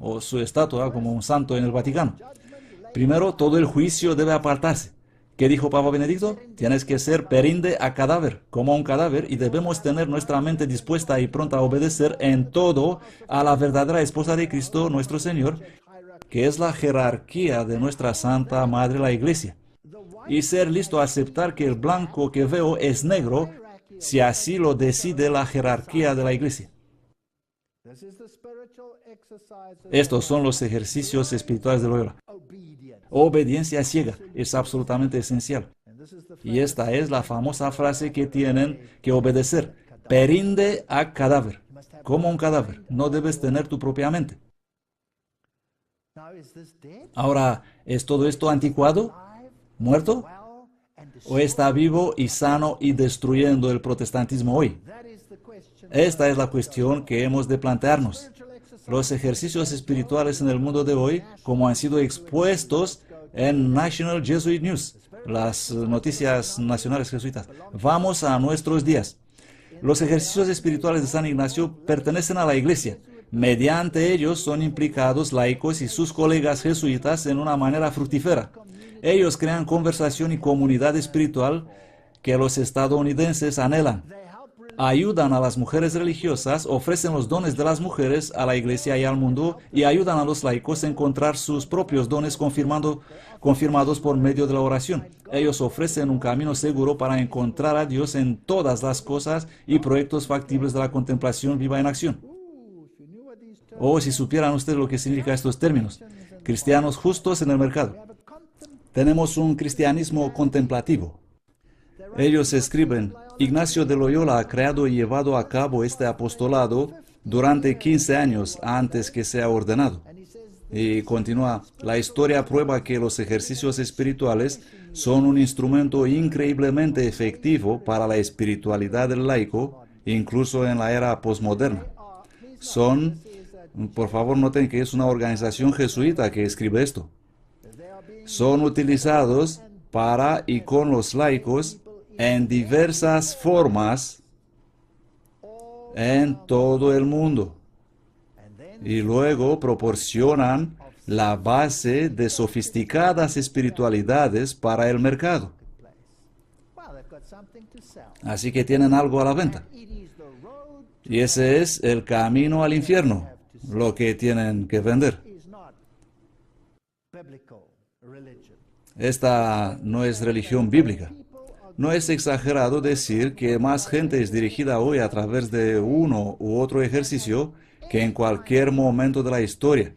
Speaker 1: o su estatua como un santo en el Vaticano. Primero, todo el juicio debe apartarse. ¿Qué dijo Papa Benedicto? Tienes que ser perinde a cadáver, como un cadáver, y debemos tener nuestra mente dispuesta y pronta a obedecer en todo a la verdadera esposa de Cristo, nuestro Señor, que es la jerarquía de nuestra Santa Madre la Iglesia. Y ser listo a aceptar que el blanco que veo es negro, si así lo decide la jerarquía de la Iglesia. Estos son los ejercicios espirituales de Loyola. Obediencia ciega es absolutamente esencial. Y esta es la famosa frase que tienen que obedecer. Perinde a cadáver. Como un cadáver. No debes tener tu propia mente. Ahora, ¿es todo esto anticuado? ¿Muerto? ¿O está vivo y sano y destruyendo el protestantismo hoy? Esta es la cuestión que hemos de plantearnos. Los ejercicios espirituales en el mundo de hoy, como han sido expuestos en National Jesuit News, las noticias nacionales jesuitas. Vamos a nuestros días. Los ejercicios espirituales de San Ignacio pertenecen a la Iglesia. Mediante ellos son implicados laicos y sus colegas jesuitas en una manera fructífera. Ellos crean conversación y comunidad espiritual que los estadounidenses anhelan. Ayudan a las mujeres religiosas, ofrecen los dones de las mujeres a la Iglesia y al mundo, y ayudan a los laicos a encontrar sus propios dones confirmados por medio de la oración. Ellos ofrecen un camino seguro para encontrar a Dios en todas las cosas y proyectos factibles de la contemplación viva en acción. Oh, si supieran ustedes lo que significan estos términos. Cristianos justos en el mercado. Tenemos un cristianismo contemplativo. Ellos escriben, Ignacio de Loyola ha creado y llevado a cabo este apostolado durante 15 años antes que sea ordenado. Y continúa, la historia prueba que los ejercicios espirituales son un instrumento increíblemente efectivo para la espiritualidad del laico, incluso en la era posmoderna. Son, por favor noten que es una organización jesuita que escribe esto. Son utilizados para y con los laicos en diversas formas en todo el mundo. Y luego proporcionan la base de sofisticadas espiritualidades para el mercado. Así que tienen algo a la venta. Y ese es el camino al infierno, lo que tienen que vender. Esta no es religión bíblica. No es exagerado decir que más gente es dirigida hoy a través de uno u otro ejercicio que en cualquier momento de la historia.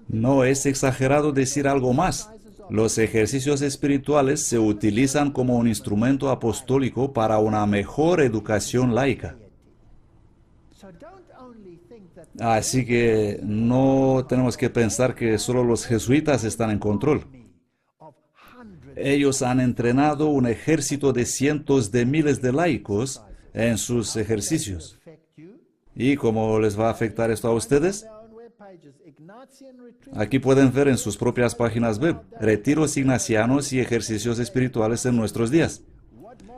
Speaker 1: No es exagerado decir algo más. Los ejercicios espirituales se utilizan como un instrumento apostólico para una mejor educación laica. Así que no tenemos que pensar que solo los jesuitas están en control. Ellos han entrenado un ejército de cientos de miles de laicos en sus ejercicios. ¿Y cómo les va a afectar esto a ustedes? Aquí pueden ver en sus propias páginas web, retiros ignacianos y ejercicios espirituales en nuestros días.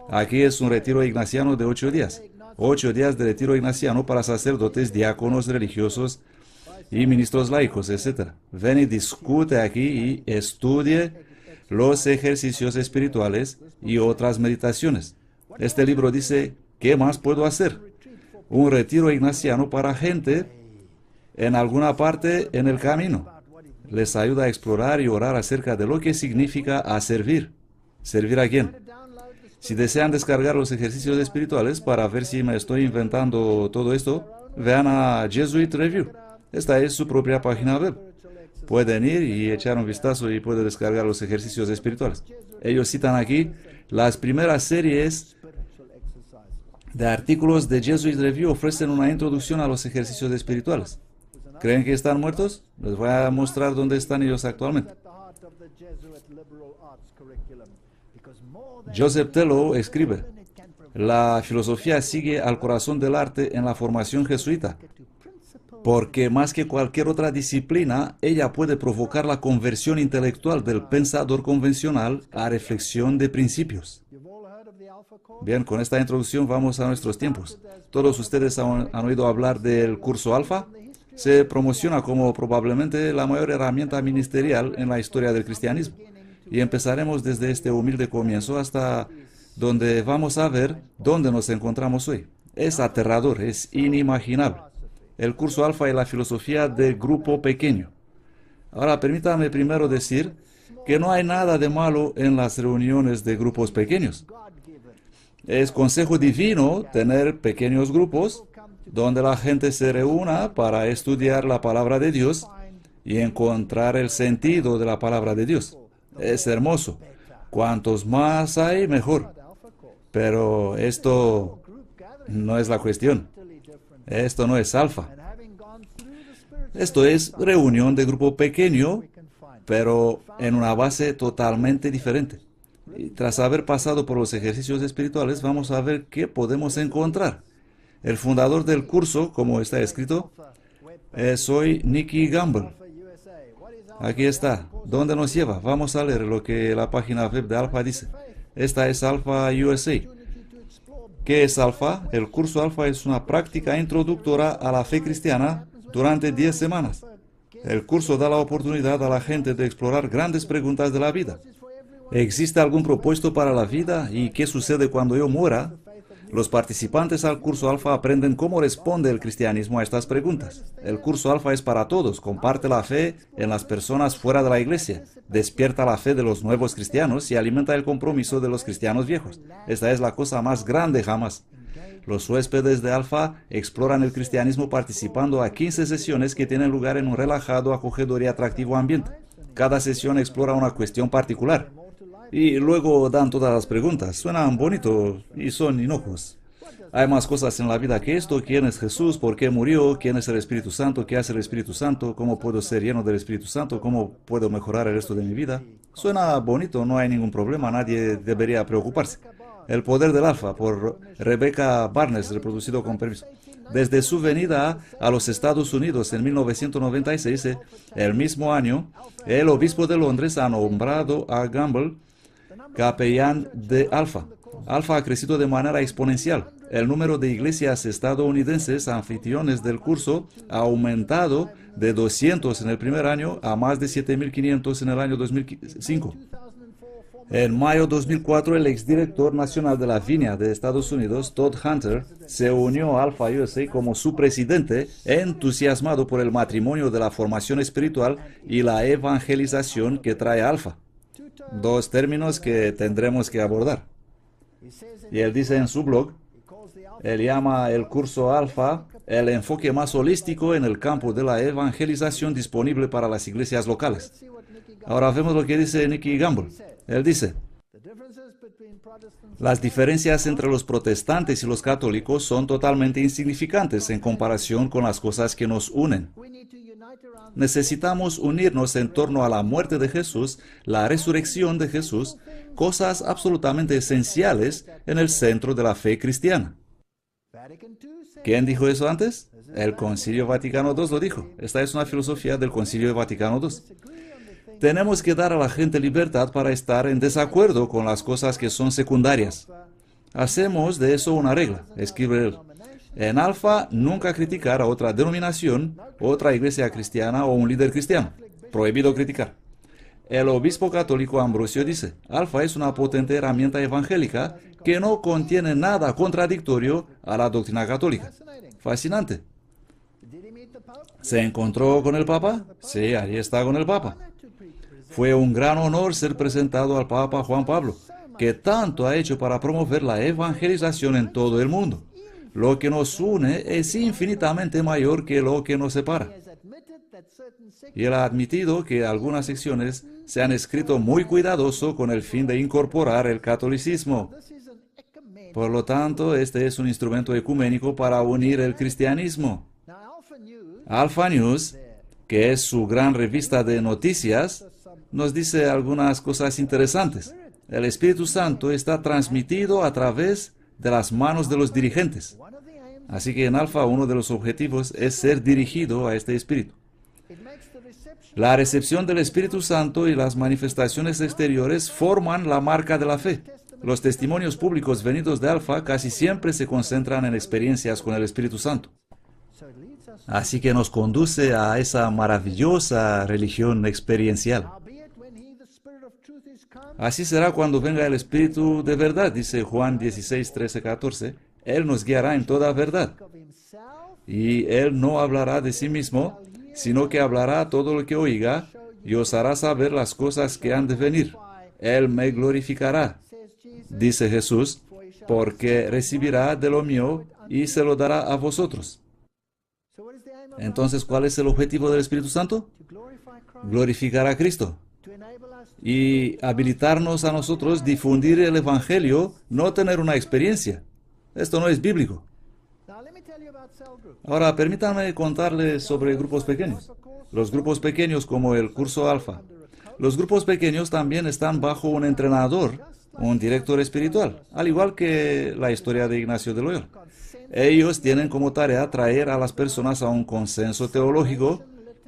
Speaker 1: Aquí es un retiro ignaciano de 8 días. 8 días de retiro ignaciano para sacerdotes, diáconos, religiosos y ministros laicos, etc. Ven y discute aquí y estudie los ejercicios espirituales y otras meditaciones. Este libro dice, ¿qué más puedo hacer? Un retiro ignaciano para gente en alguna parte en el camino. Les ayuda a explorar y orar acerca de lo que significa a servir. ¿Servir a quién? Si desean descargar los ejercicios espirituales para ver si me estoy inventando todo esto, vean a Jesuit Review. Esta es su propia página web. Pueden ir y echar un vistazo y pueden descargar los ejercicios espirituales. Ellos citan aquí las primeras series de artículos de Jesuit Review ofrecen una introducción a los ejercicios espirituales. ¿Creen que están muertos? Les voy a mostrar dónde están ellos actualmente. Joseph Tello escribe, la filosofía sigue al corazón del arte en la formación jesuita, porque más que cualquier otra disciplina, ella puede provocar la conversión intelectual del pensador convencional a reflexión de principios. Bien, con esta introducción vamos a nuestros tiempos. ¿Todos ustedes han oído hablar del curso Alfa? Se promociona como probablemente la mayor herramienta ministerial en la historia del cristianismo. Y empezaremos desde este humilde comienzo hasta donde vamos a ver dónde nos encontramos hoy. Es aterrador, es inimaginable. El curso Alfa y la filosofía de grupo pequeño. Ahora, permítame primero decir que no hay nada de malo en las reuniones de grupos pequeños. Es consejo divino tener pequeños grupos donde la gente se reúna para estudiar la palabra de Dios y encontrar el sentido de la palabra de Dios. Es hermoso. Cuantos más hay, mejor. Pero esto no es la cuestión. Esto no es Alfa. Esto es reunión de grupo pequeño, pero en una base totalmente diferente. Y tras haber pasado por los ejercicios espirituales, vamos a ver qué podemos encontrar. El fundador del curso, como está escrito, soy Nicky Gamble. Aquí está. ¿Dónde nos lleva? Vamos a leer lo que la página web de Alfa dice. Esta es Alfa USA. ¿Qué es Alfa? El curso Alfa es una práctica introductoria a la fe cristiana durante 10 semanas. El curso da la oportunidad a la gente de explorar grandes preguntas de la vida. ¿Existe algún propósito para la vida? ¿Y qué sucede cuando yo muera? Los participantes al curso Alfa aprenden cómo responde el cristianismo a estas preguntas. El curso Alfa es para todos. Comparte la fe en las personas fuera de la iglesia. Despierta la fe de los nuevos cristianos y alimenta el compromiso de los cristianos viejos. Esta es la cosa más grande jamás. Los huéspedes de Alfa exploran el cristianismo participando a 15 sesiones que tienen lugar en un relajado, acogedor y atractivo ambiente. Cada sesión explora una cuestión particular. Y luego dan todas las preguntas. Suenan bonitos y son inocuos. Hay más cosas en la vida que esto. ¿Quién es Jesús? ¿Por qué murió? ¿Quién es el Espíritu Santo? ¿Qué hace el Espíritu Santo? ¿Cómo puedo ser lleno del Espíritu Santo? ¿Cómo puedo mejorar el resto de mi vida? Suena bonito, no hay ningún problema, nadie debería preocuparse. El poder del alfa, por Rebecca Barnes, reproducido con permiso. Desde su venida a los Estados Unidos en 1996, el mismo año, el obispo de Londres ha nombrado a Gamble capellán de Alfa. Alfa ha crecido de manera exponencial. El número de iglesias estadounidenses anfitriones del curso ha aumentado de 200 en el primer año a más de 7.500 en el año 2005. En mayo de 2004, el exdirector nacional de la Viña de Estados Unidos, Todd Hunter, se unió a Alpha USA como su presidente, entusiasmado por el matrimonio de la formación espiritual y la evangelización que trae Alpha. Dos términos que tendremos que abordar. Y él dice en su blog, él llama el curso Alpha el enfoque más holístico en el campo de la evangelización disponible para las iglesias locales. Ahora vemos lo que dice Nicky Gamble. Él dice, las diferencias entre los protestantes y los católicos son totalmente insignificantes en comparación con las cosas que nos unen. Necesitamos unirnos en torno a la muerte de Jesús, la resurrección de Jesús, cosas absolutamente esenciales en el centro de la fe cristiana. ¿Quién dijo eso antes? El Concilio Vaticano II lo dijo. Esta es una filosofía del Concilio Vaticano II. Tenemos que dar a la gente libertad para estar en desacuerdo con las cosas que son secundarias. Hacemos de eso una regla, escribe él. En Alfa, nunca criticar a otra denominación, otra iglesia cristiana o un líder cristiano. Prohibido criticar. El obispo católico Ambrosio dice, Alfa es una potente herramienta evangélica que no contiene nada contradictorio a la doctrina católica. Fascinante. ¿Se encontró con el Papa? Sí, ahí está con el Papa. Fue un gran honor ser presentado al Papa Juan Pablo, que tanto ha hecho para promover la evangelización en todo el mundo. Lo que nos une es infinitamente mayor que lo que nos separa. Y él ha admitido que algunas secciones se han escrito muy cuidadoso con el fin de incorporar el catolicismo. Por lo tanto, este es un instrumento ecuménico para unir el cristianismo. Alpha News, que es su gran revista de noticias, nos dice algunas cosas interesantes. El Espíritu Santo está transmitido a través de las manos de los dirigentes. Así que en Alfa uno de los objetivos es ser dirigido a este Espíritu. La recepción del Espíritu Santo y las manifestaciones exteriores forman la marca de la fe. Los testimonios públicos venidos de Alfa casi siempre se concentran en experiencias con el Espíritu Santo. Así que nos conduce a esa maravillosa religión experiencial. Así será cuando venga el Espíritu de verdad, dice Juan 16, 13, 14. Él nos guiará en toda verdad. Y Él no hablará de sí mismo, sino que hablará todo lo que oiga y os hará saber las cosas que han de venir. Él me glorificará, dice Jesús, porque recibirá de lo mío y se lo dará a vosotros. Entonces, ¿cuál es el objetivo del Espíritu Santo? Glorificar a Cristo y habilitarnos a nosotros difundir el Evangelio, no tener una experiencia. Esto no es bíblico. Ahora, permítanme contarles sobre grupos pequeños. Los grupos pequeños como el curso Alfa. Los grupos pequeños también están bajo un entrenador, un director espiritual, al igual que la historia de Ignacio de Loyola. Ellos tienen como tarea traer a las personas a un consenso teológico,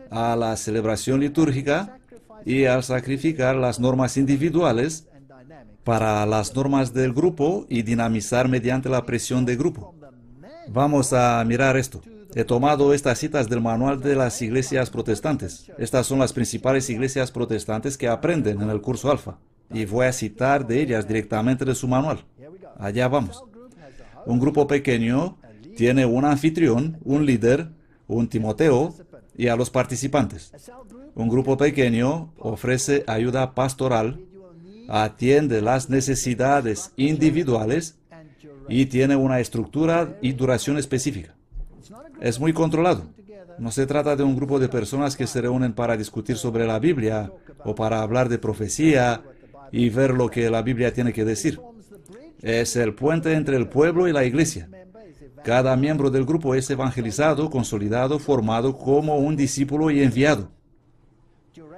Speaker 1: a la celebración litúrgica y al sacrificar las normas individuales para las normas del grupo y dinamizar mediante la presión de grupo. Vamos a mirar esto. He tomado estas citas del manual de las iglesias protestantes. Estas son las principales iglesias protestantes que aprenden en el curso Alfa. Y voy a citar de ellas directamente de su manual. Allá vamos. Un grupo pequeño tiene un anfitrión, un líder, un Timoteo y a los participantes. Un grupo pequeño ofrece ayuda pastoral, atiende las necesidades individuales y tiene una estructura y duración específica. Es muy controlado. No se trata de un grupo de personas que se reúnen para discutir sobre la Biblia o para hablar de profecía y ver lo que la Biblia tiene que decir. Es el puente entre el pueblo y la iglesia. Cada miembro del grupo es evangelizado, consolidado, formado como un discípulo y enviado.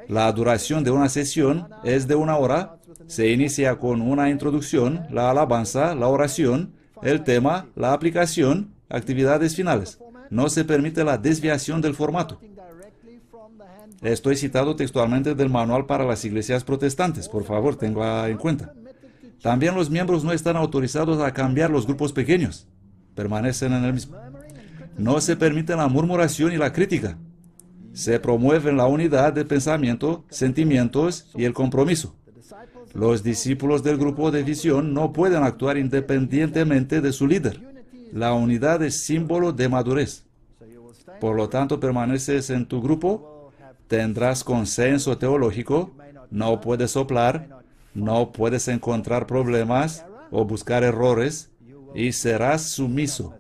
Speaker 1: La duración de una sesión es de 1 hora. Se inicia con una introducción, la alabanza, la oración, el tema, la aplicación, actividades finales. No se permite la desviación del formato. Estoy citado textualmente del manual para las iglesias protestantes. Por favor, tenga en cuenta. También los miembros no están autorizados a cambiar los grupos pequeños. Permanecen en el mismo. No se permite la murmuración y la crítica. Se promueven la unidad de pensamiento, sentimientos y el compromiso. Los discípulos del grupo de visión no pueden actuar independientemente de su líder. La unidad es símbolo de madurez. Por lo tanto, permaneces en tu grupo, tendrás consenso teológico, no puedes soplar, no puedes encontrar problemas o buscar errores y serás sumiso.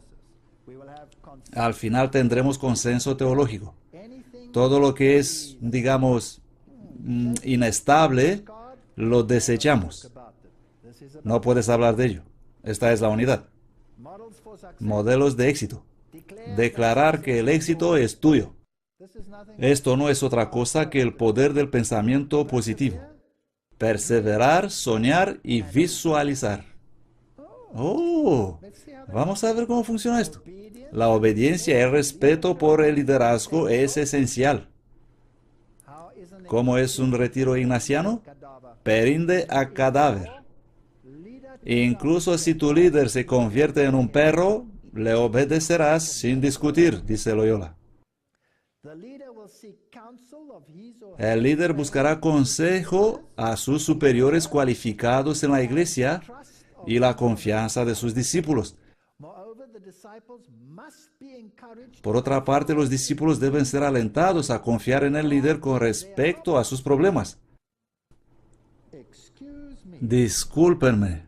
Speaker 1: Al final tendremos consenso teológico. Todo lo que es, digamos, inestable, lo desechamos. No puedes hablar de ello. Esta es la unidad. Modelos de éxito. Declarar que el éxito es tuyo. Esto no es otra cosa que el poder del pensamiento positivo. Perseverar, soñar y visualizar. Oh, vamos a ver cómo funciona esto. La obediencia y el respeto por el liderazgo es esencial. ¿Cómo es un retiro ignaciano? Perinde a cadáver. Incluso si tu líder se convierte en un perro, le obedecerás sin discutir, dice Loyola. El líder buscará consejo a sus superiores cualificados en la iglesia y la confianza de sus discípulos. Por otra parte, los discípulos deben ser alentados a confiar en el líder con respecto a sus problemas. Discúlpenme.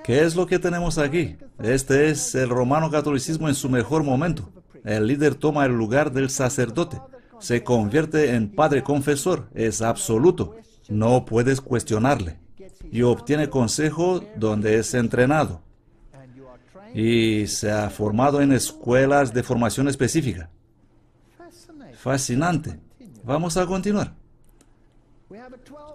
Speaker 1: ¿Qué es lo que tenemos aquí? Este es el romano catolicismo en su mejor momento. El líder toma el lugar del sacerdote. Se convierte en padre confesor. Es absoluto. No puedes cuestionarle. Y obtiene consejo donde es entrenado. Y se ha formado en escuelas de formación específica. Fascinante. Vamos a continuar.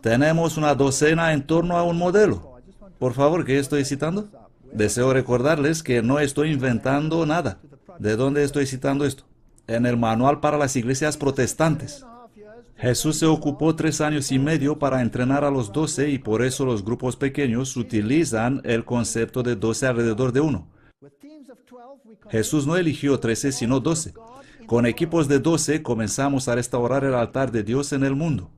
Speaker 1: Tenemos una docena en torno a un modelo. Por favor, ¿qué estoy citando? Deseo recordarles que no estoy inventando nada. ¿De dónde estoy citando esto? En el manual para las iglesias protestantes. Jesús se ocupó 3 años y medio para entrenar a los 12 y por eso los grupos pequeños utilizan el concepto de 12 alrededor de uno. Jesús no eligió 13 sino 12. Con equipos de 12 comenzamos a restaurar el altar de Dios en el mundo.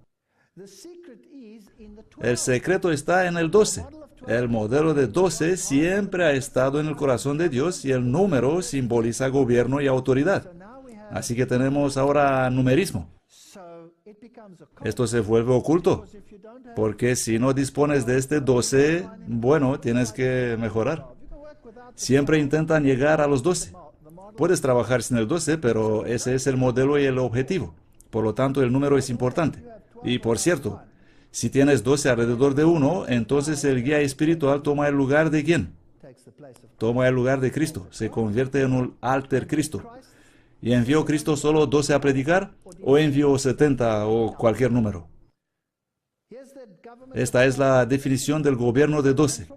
Speaker 1: El secreto está en el 12. El modelo de 12 siempre ha estado en el corazón de Dios y el número simboliza gobierno y autoridad. Así que tenemos ahora numerismo. Esto se vuelve oculto, porque si no dispones de este 12, bueno, tienes que mejorar. Siempre intentan llegar a los 12. Puedes trabajar sin el 12, pero ese es el modelo y el objetivo. Por lo tanto, el número es importante. Y por cierto, si tienes 12 alrededor de uno, entonces el guía espiritual toma el lugar de ¿quién? Toma el lugar de Cristo. Se convierte en un alter Cristo. ¿Y envió Cristo solo 12 a predicar? ¿O envió 70 o cualquier número? Esta es la definición del gobierno de 12.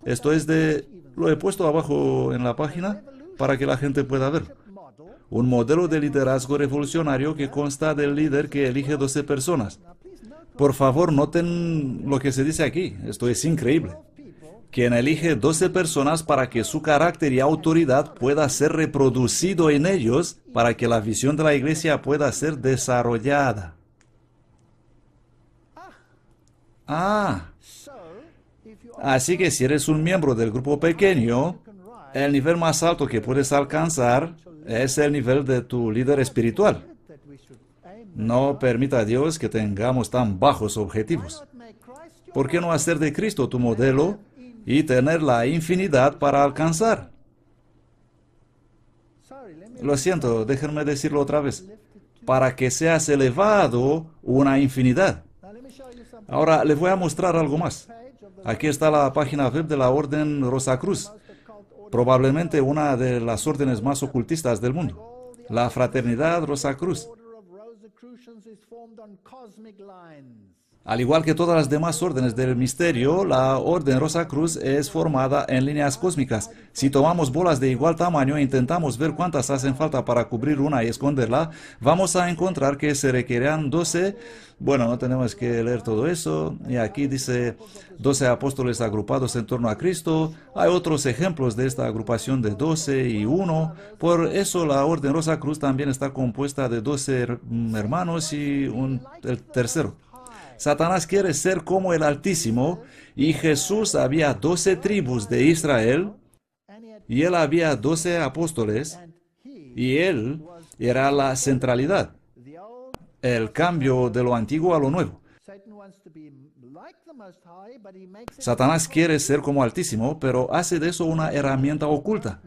Speaker 1: Esto es de... Lo he puesto abajo en la página para que la gente pueda verlo. Un modelo de liderazgo revolucionario que consta del líder que elige 12 personas. Por favor, noten lo que se dice aquí. Esto es increíble. Quien elige 12 personas para que su carácter y autoridad pueda ser reproducido en ellos, para que la visión de la iglesia pueda ser desarrollada. Así que si eres un miembro del grupo pequeño, el nivel más alto que puedes alcanzar es el nivel de tu líder espiritual. No permita a Dios que tengamos tan bajos objetivos. ¿Por qué no hacer de Cristo tu modelo y tener la infinidad para alcanzar? Lo siento, déjenme decirlo otra vez. Para que seas elevado una infinidad. Ahora les voy a mostrar algo más. Aquí está la página web de la Orden Rosacruz, probablemente una de las órdenes más ocultistas del mundo. La Fraternidad Rosacruz. Al igual que todas las demás órdenes del misterio, la Orden Rosacruz es formada en líneas cósmicas. Si tomamos bolas de igual tamaño e intentamos ver cuántas hacen falta para cubrir una y esconderla, vamos a encontrar que se requerirán 12. Bueno, no tenemos que leer todo eso. Y aquí dice 12 apóstoles agrupados en torno a Cristo. Hay otros ejemplos de esta agrupación de 12 y 1. Por eso la Orden Rosacruz también está compuesta de 12 hermanos y el tercero. Satanás quiere ser como el Altísimo, y Jesús había 12 tribus de Israel, y él había 12 apóstoles, y él era la centralidad, el cambio de lo antiguo a lo nuevo. Satanás quiere ser como Altísimo, pero hace de eso una herramienta oculta.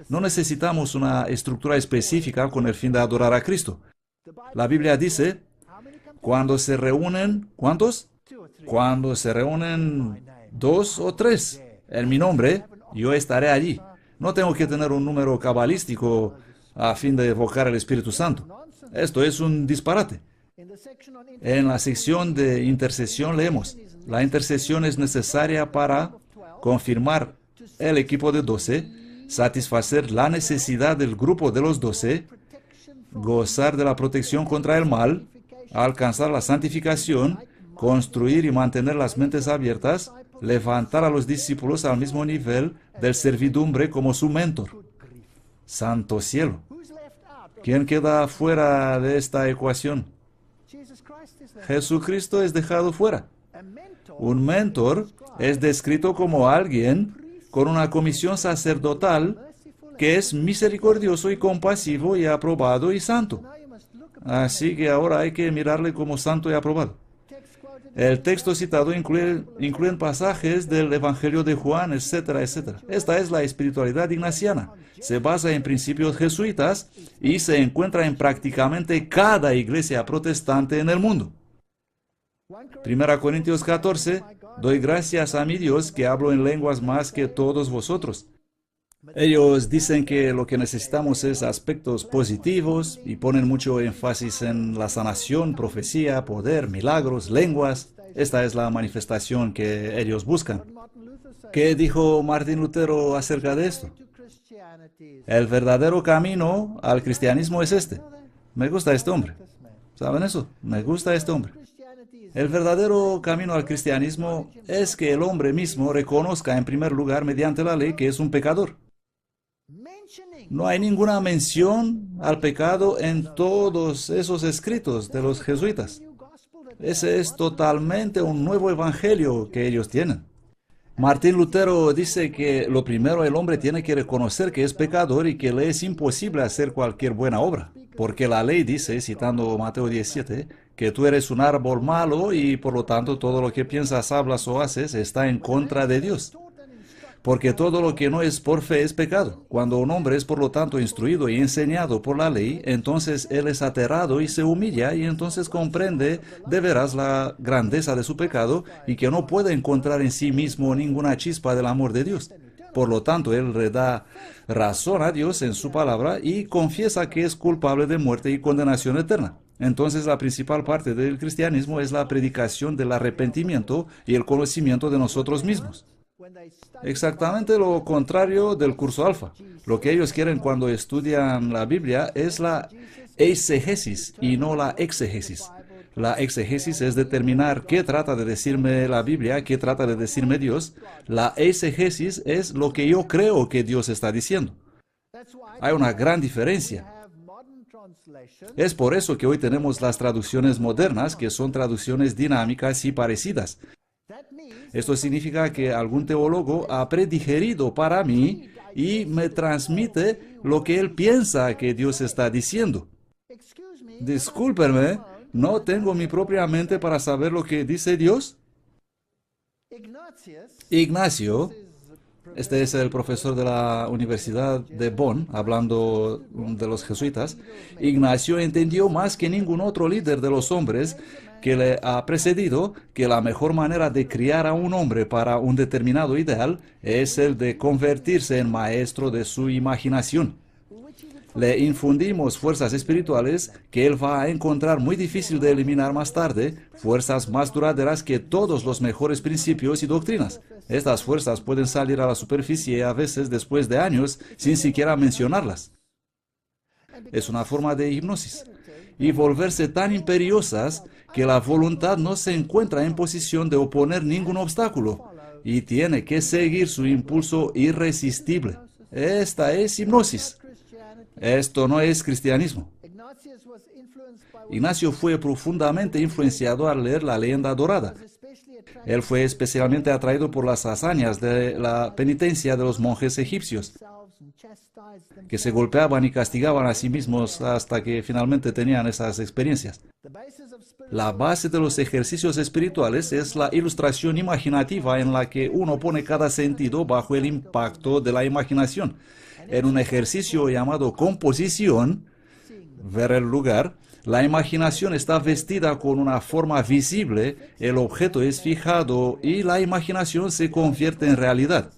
Speaker 1: No necesitamos una estructura específica con el fin de adorar a Cristo. La Biblia dice, cuando se reúnen, ¿cuántos? Cuando se reúnen 2 o 3 en mi nombre, yo estaré allí. No tengo que tener un número cabalístico a fin de evocar el Espíritu Santo. Esto es un disparate. En la sección de intercesión leemos, la intercesión es necesaria para confirmar el equipo de 12, satisfacer la necesidad del grupo de los 12, gozar de la protección contra el mal, alcanzar la santificación, construir y mantener las mentes abiertas, levantar a los discípulos al mismo nivel del servidumbre como su mentor. Santo cielo. ¿Quién queda fuera de esta ecuación? Jesucristo es dejado fuera. Un mentor es descrito como alguien con una comisión sacerdotal que es misericordioso y compasivo y aprobado y santo. Así que ahora hay que mirarle como santo y aprobado. El texto citado incluye pasajes del Evangelio de Juan, etcétera, etcétera. Esta es la espiritualidad ignaciana. Se basa en principios jesuitas y se encuentra en prácticamente cada iglesia protestante en el mundo. 1 Corintios 14, doy gracias a mi Dios que hablo en lenguas más que todos vosotros. Ellos dicen que lo que necesitamos es aspectos positivos y ponen mucho énfasis en la sanación, profecía, poder, milagros, lenguas. Esta es la manifestación que ellos buscan. ¿Qué dijo Martín Lutero acerca de esto? El verdadero camino al cristianismo es este. Me gusta este hombre. ¿Saben eso? Me gusta este hombre. El verdadero camino al cristianismo es que el hombre mismo reconozca en primer lugar mediante la ley que es un pecador. No hay ninguna mención al pecado en todos esos escritos de los jesuitas. Ese es totalmente un nuevo evangelio que ellos tienen. Martín Lutero dice que lo primero el hombre tiene que reconocer que es pecador y que le es imposible hacer cualquier buena obra. Porque la ley dice, citando Mateo 17, que tú eres un árbol malo y por lo tanto todo lo que piensas, hablas o haces está en contra de Dios. Porque todo lo que no es por fe es pecado. Cuando un hombre es por lo tanto instruido y enseñado por la ley, entonces él es aterrado y se humilla y entonces comprende de veras la grandeza de su pecado y que no puede encontrar en sí mismo ninguna chispa del amor de Dios. Por lo tanto, él le da razón a Dios en su palabra y confiesa que es culpable de muerte y condenación eterna. Entonces la principal parte del cristianismo es la predicación del arrepentimiento y el conocimiento de nosotros mismos. Exactamente lo contrario del curso alfa. Lo que ellos quieren cuando estudian la Biblia es la eisegesis y no la exegesis. La exegesis es determinar qué trata de decirme la Biblia, qué trata de decirme Dios. La eisegesis es lo que yo creo que Dios está diciendo. Hay una gran diferencia. Es por eso que hoy tenemos las traducciones modernas, que son traducciones dinámicas y parecidas. Esto significa que algún teólogo ha predigerido para mí y me transmite lo que él piensa que Dios está diciendo. Discúlpenme, ¿no tengo mi propia mente para saber lo que dice Dios? Ignacio, este es el profesor de la Universidad de Bonn, hablando de los jesuitas. Ignacio entendió más que ningún otro líder de los hombres que le ha precedido que la mejor manera de criar a un hombre para un determinado ideal es el de convertirse en maestro de su imaginación. Le infundimos fuerzas espirituales que él va a encontrar muy difícil de eliminar más tarde, fuerzas más duraderas que todos los mejores principios y doctrinas. Estas fuerzas pueden salir a la superficie a veces después de años sin siquiera mencionarlas. Es una forma de hipnosis. Y volverse tan imperiosas que la voluntad no se encuentra en posición de oponer ningún obstáculo y tiene que seguir su impulso irresistible. Esta es hipnosis. Esto no es cristianismo. Ignacio fue profundamente influenciado al leer la leyenda dorada. Él fue especialmente atraído por las hazañas de la penitencia de los monjes egipcios, que se golpeaban y castigaban a sí mismos hasta que finalmente tenían esas experiencias. La base de los ejercicios espirituales es la ilustración imaginativa en la que uno pone cada sentido bajo el impacto de la imaginación. En un ejercicio llamado composición, ver el lugar, la imaginación está vestida con una forma visible, el objeto es fijado y la imaginación se convierte en realidad.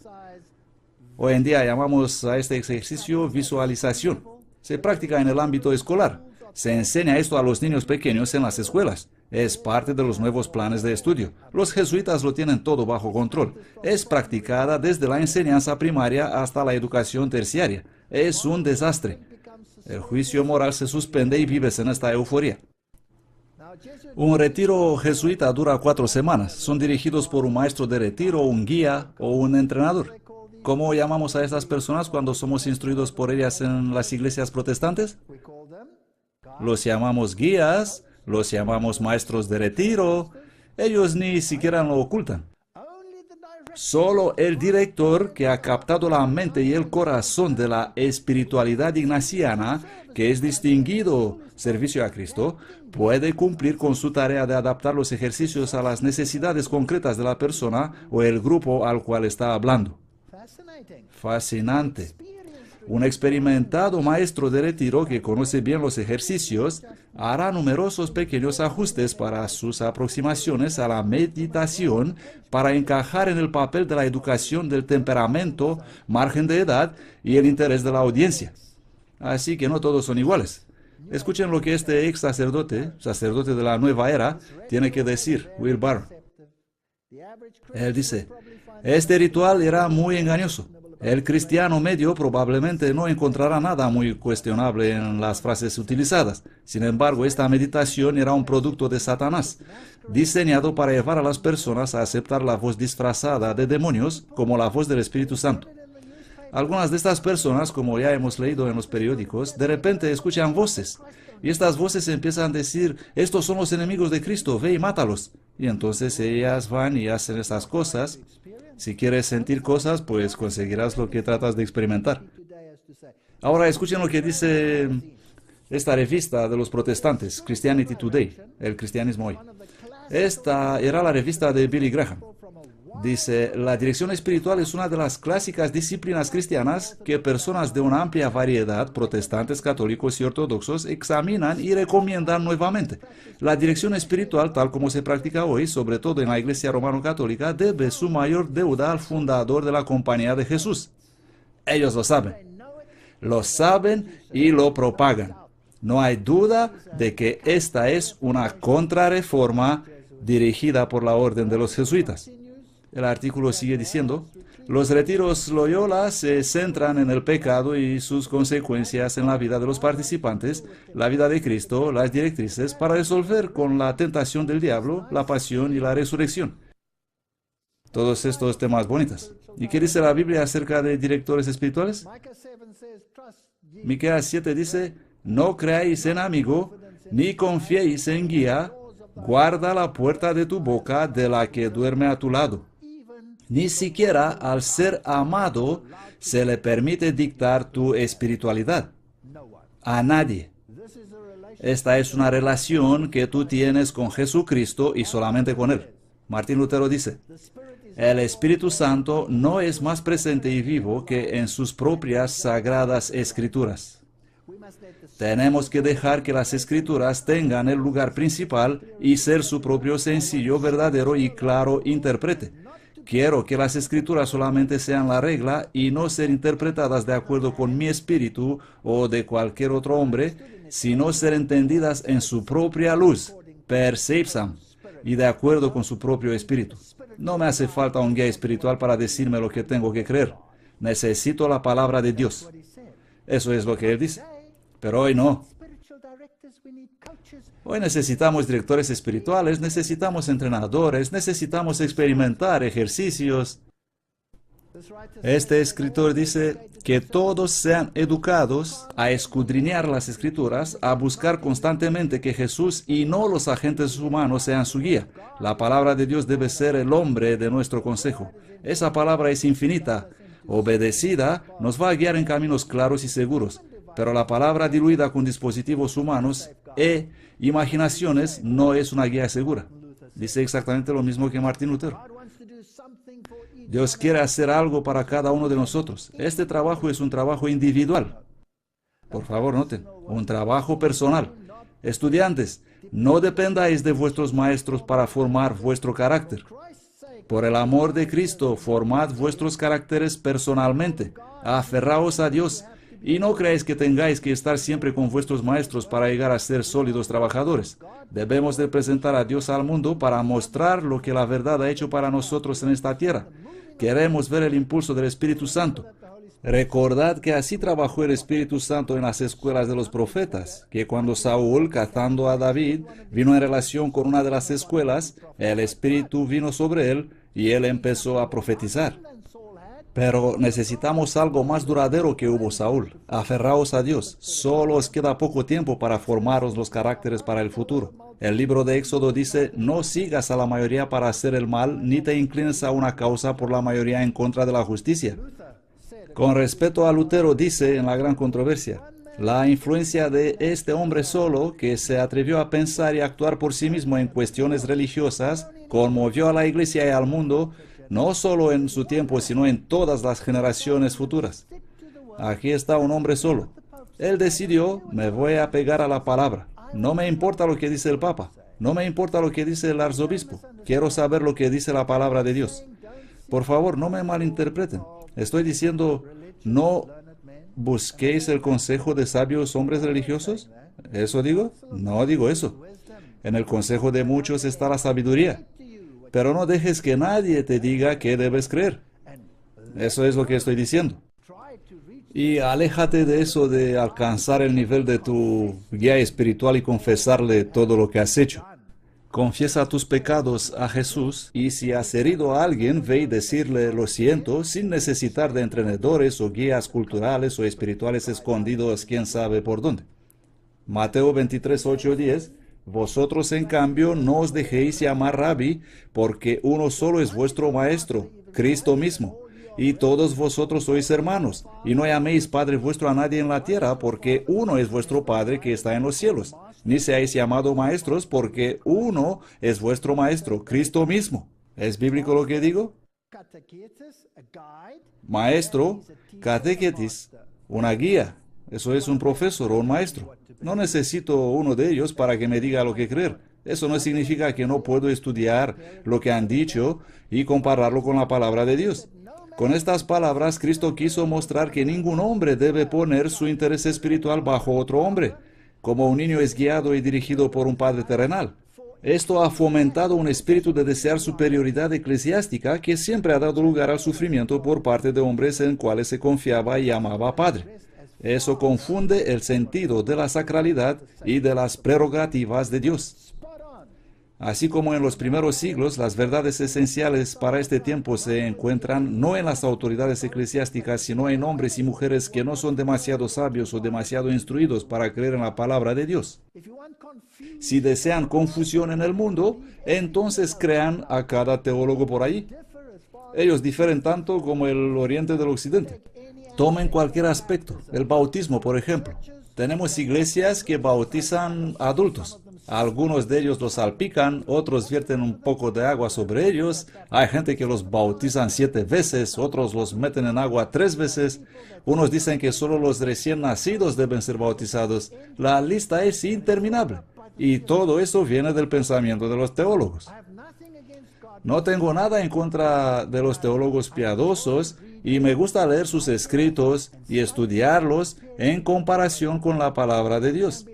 Speaker 1: Hoy en día llamamos a este ejercicio visualización. Se practica en el ámbito escolar. Se enseña esto a los niños pequeños en las escuelas. Es parte de los nuevos planes de estudio. Los jesuitas lo tienen todo bajo control. Es practicada desde la enseñanza primaria hasta la educación terciaria. Es un desastre. El juicio moral se suspende y vives en esta euforia. Un retiro jesuita dura 4 semanas. Son dirigidos por un maestro de retiro, un guía o un entrenador. ¿Cómo llamamos a estas personas cuando somos instruidos por ellas en las iglesias protestantes? Los llamamos guías, los llamamos maestros de retiro. Ellos ni siquiera lo ocultan. Solo el director que ha captado la mente y el corazón de la espiritualidad ignaciana, que es distinguido servicio a Cristo, puede cumplir con su tarea de adaptar los ejercicios a las necesidades concretas de la persona o el grupo al cual está hablando. Fascinante. Un experimentado maestro de retiro que conoce bien los ejercicios hará numerosos pequeños ajustes para sus aproximaciones a la meditación para encajar en el papel de la educación del temperamento, margen de edad y el interés de la audiencia. Así que no todos son iguales. Escuchen lo que este ex sacerdote de la nueva era, tiene que decir, Will Barr. Él dice, este ritual era muy engañoso. El cristiano medio probablemente no encontrará nada muy cuestionable en las frases utilizadas. Sin embargo, esta meditación era un producto de Satanás, diseñado para llevar a las personas a aceptar la voz disfrazada de demonios como la voz del Espíritu Santo. Algunas de estas personas, como ya hemos leído en los periódicos, de repente escuchan voces. Y estas voces empiezan a decir, estos son los enemigos de Cristo, ve y mátalos. Y entonces ellas van y hacen estas cosas. Si quieres sentir cosas, pues conseguirás lo que tratas de experimentar. Ahora escuchen lo que dice esta revista de los protestantes, Christianity Today, el cristianismo hoy. Esta era la revista de Billy Graham. Dice, la dirección espiritual es una de las clásicas disciplinas cristianas que personas de una amplia variedad, protestantes, católicos y ortodoxos, examinan y recomiendan nuevamente. La dirección espiritual, tal como se practica hoy, sobre todo en la Iglesia Romano-Católica, debe su mayor deuda al fundador de la Compañía de Jesús. Ellos lo saben y lo propagan. No hay duda de que esta es una contrarreforma dirigida por la Orden de los Jesuitas. El artículo sigue diciendo, los retiros Loyola se centran en el pecado y sus consecuencias en la vida de los participantes, la vida de Cristo, las directrices, para resolver con la tentación del diablo, la pasión y la resurrección. Todos estos temas bonitos. ¿Y qué dice la Biblia acerca de directores espirituales? Miqueas 7 dice, no creáis en amigo, ni confiéis en guía, guarda la puerta de tu boca de la que duerme a tu lado. Ni siquiera al ser amado se le permite dictar tu espiritualidad. A nadie. Esta es una relación que tú tienes con Jesucristo y solamente con Él. Martín Lutero dice, el Espíritu Santo no es más presente y vivo que en sus propias sagradas escrituras. Tenemos que dejar que las Escrituras tengan el lugar principal y ser su propio sencillo, verdadero y claro intérprete. Quiero que las Escrituras solamente sean la regla y no ser interpretadas de acuerdo con mi espíritu o de cualquier otro hombre, sino ser entendidas en su propia luz, per seipsam, y de acuerdo con su propio espíritu. No me hace falta un guía espiritual para decirme lo que tengo que creer. Necesito la palabra de Dios. Eso es lo que él dice. Pero hoy no. Hoy necesitamos directores espirituales, necesitamos entrenadores, necesitamos experimentar ejercicios. Este escritor dice que todos sean educados a escudriñar las Escrituras, a buscar constantemente que Jesús y no los agentes humanos sean su guía. La palabra de Dios debe ser el hombre de nuestro consejo. Esa palabra es infinita. Obedecida, nos va a guiar en caminos claros y seguros. Pero la palabra diluida con dispositivos humanos e imaginaciones no es una guía segura. Dice exactamente lo mismo que Martín Lutero. Dios quiere hacer algo para cada uno de nosotros. Este trabajo es un trabajo individual. Por favor, noten, un trabajo personal. Estudiantes, no dependáis de vuestros maestros para formar vuestro carácter. Por el amor de Cristo, formad vuestros caracteres personalmente. Aferraos a Dios. Y no creáis que tengáis que estar siempre con vuestros maestros para llegar a ser sólidos trabajadores. Debemos de presentar a Dios al mundo para mostrar lo que la verdad ha hecho para nosotros en esta tierra. Queremos ver el impulso del Espíritu Santo. Recordad que así trabajó el Espíritu Santo en las escuelas de los profetas, que cuando Saúl, cazando a David, vino en relación con una de las escuelas, el Espíritu vino sobre él y él empezó a profetizar. Pero necesitamos algo más duradero que hubo Saúl. Aferraos a Dios. Solo os queda poco tiempo para formaros los caracteres para el futuro. El libro de Éxodo dice, no sigas a la mayoría para hacer el mal, ni te inclines a una causa por la mayoría en contra de la justicia. Con respecto a Lutero dice en la gran controversia, la influencia de este hombre solo, que se atrevió a pensar y actuar por sí mismo en cuestiones religiosas, conmovió a la Iglesia y al mundo, no solo en su tiempo, sino en todas las generaciones futuras. Aquí está un hombre solo. Él decidió, me voy a pegar a la palabra. No me importa lo que dice el Papa. No me importa lo que dice el arzobispo. Quiero saber lo que dice la palabra de Dios. Por favor, no me malinterpreten. Estoy diciendo, no busquéis el consejo de sabios hombres religiosos. ¿Eso digo? No digo eso. En el consejo de muchos está la sabiduría. Pero no dejes que nadie te diga qué debes creer. Eso es lo que estoy diciendo. Y aléjate de eso de alcanzar el nivel de tu guía espiritual y confesarle todo lo que has hecho. Confiesa tus pecados a Jesús y si has herido a alguien, ve y decirle lo siento sin necesitar de entrenadores o guías culturales o espirituales escondidos quién sabe por dónde. Mateo 23, 8, 10. Vosotros, en cambio, no os dejéis llamar rabí, porque uno solo es vuestro maestro, Cristo mismo. Y todos vosotros sois hermanos, y no llaméis Padre vuestro a nadie en la tierra, porque uno es vuestro Padre que está en los cielos. Ni seáis llamados maestros, porque uno es vuestro Maestro, Cristo mismo. ¿Es bíblico lo que digo? Maestro, catequetis, una guía. Eso es un profesor o un maestro. No necesito uno de ellos para que me diga lo que creer. Eso no significa que no puedo estudiar lo que han dicho y compararlo con la palabra de Dios. Con estas palabras, Cristo quiso mostrar que ningún hombre debe poner su interés espiritual bajo otro hombre, como un niño es guiado y dirigido por un padre terrenal. Esto ha fomentado un espíritu de desear superioridad eclesiástica que siempre ha dado lugar al sufrimiento por parte de hombres en cuales se confiaba y llamaba Padre. Eso confunde el sentido de la sacralidad y de las prerrogativas de Dios. Así como en los primeros siglos, las verdades esenciales para este tiempo se encuentran no en las autoridades eclesiásticas, sino en hombres y mujeres que no son demasiado sabios o demasiado instruidos para creer en la palabra de Dios. Si desean confusión en el mundo, entonces crean a cada teólogo por ahí. Ellos difieren tanto como el oriente del occidente. Tomen cualquier aspecto, el bautismo, por ejemplo. Tenemos iglesias que bautizan adultos. Algunos de ellos los salpican, otros vierten un poco de agua sobre ellos. Hay gente que los bautizan 7 veces, otros los meten en agua 3 veces. Unos dicen que solo los recién nacidos deben ser bautizados. La lista es interminable. Y todo eso viene del pensamiento de los teólogos. No tengo nada en contra de los teólogos piadosos y me gusta leer sus escritos y estudiarlos en comparación con la palabra de Dios.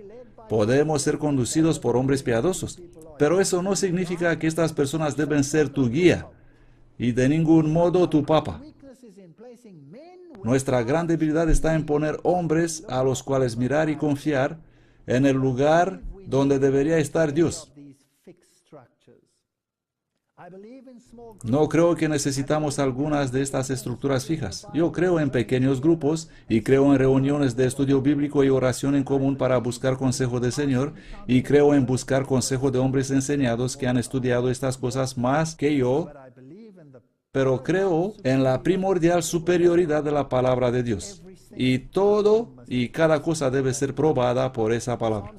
Speaker 1: Podemos ser conducidos por hombres piadosos, pero eso no significa que estas personas deben ser tu guía y de ningún modo tu papa. Nuestra gran debilidad está en poner hombres a los cuales mirar y confiar en el lugar donde debería estar Dios. No creo que necesitamos algunas de estas estructuras fijas. Yo creo en pequeños grupos y creo en reuniones de estudio bíblico y oración en común para buscar consejo del Señor, y creo en buscar consejo de hombres enseñados que han estudiado estas cosas más que yo, pero creo en la primordial superioridad de la palabra de Dios. Y todo y cada cosa debe ser probada por esa palabra.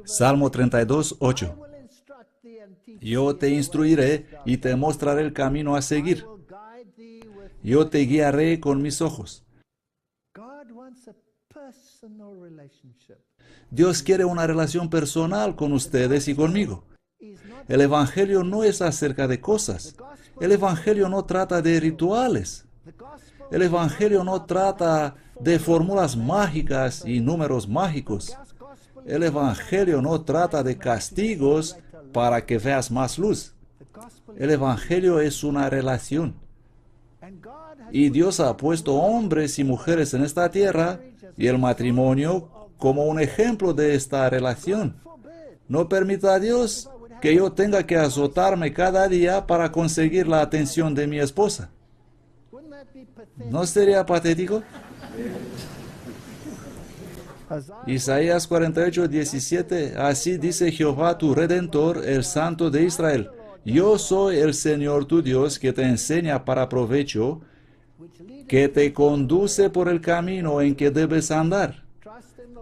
Speaker 1: Salmo 32, 8. Yo te instruiré y te mostraré el camino a seguir. Yo te guiaré con mis ojos. Dios quiere una relación personal con ustedes y conmigo. El Evangelio no es acerca de cosas. El Evangelio no trata de rituales. El Evangelio no trata de fórmulas mágicas y números mágicos. El Evangelio no trata de castigos para que veas más luz. El Evangelio es una relación. Y Dios ha puesto hombres y mujeres en esta tierra y el matrimonio como un ejemplo de esta relación. No permita a Dios que yo tenga que azotarme cada día para conseguir la atención de mi esposa. ¿No sería patético? Isaías 48, 17. Así dice Jehová tu Redentor, el Santo de Israel: yo soy el Señor tu Dios, que te enseña para provecho, que te conduce por el camino en que debes andar.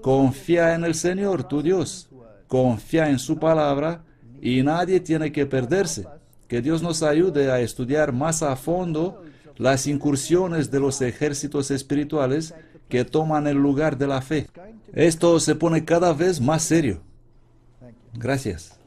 Speaker 1: Confía en el Señor tu Dios, confía en su palabra, y nadie tiene que perderse. Que Dios nos ayude a estudiar más a fondo las incursiones de los ejércitos espirituales que toman el lugar de la fe. Esto se pone cada vez más serio. Gracias.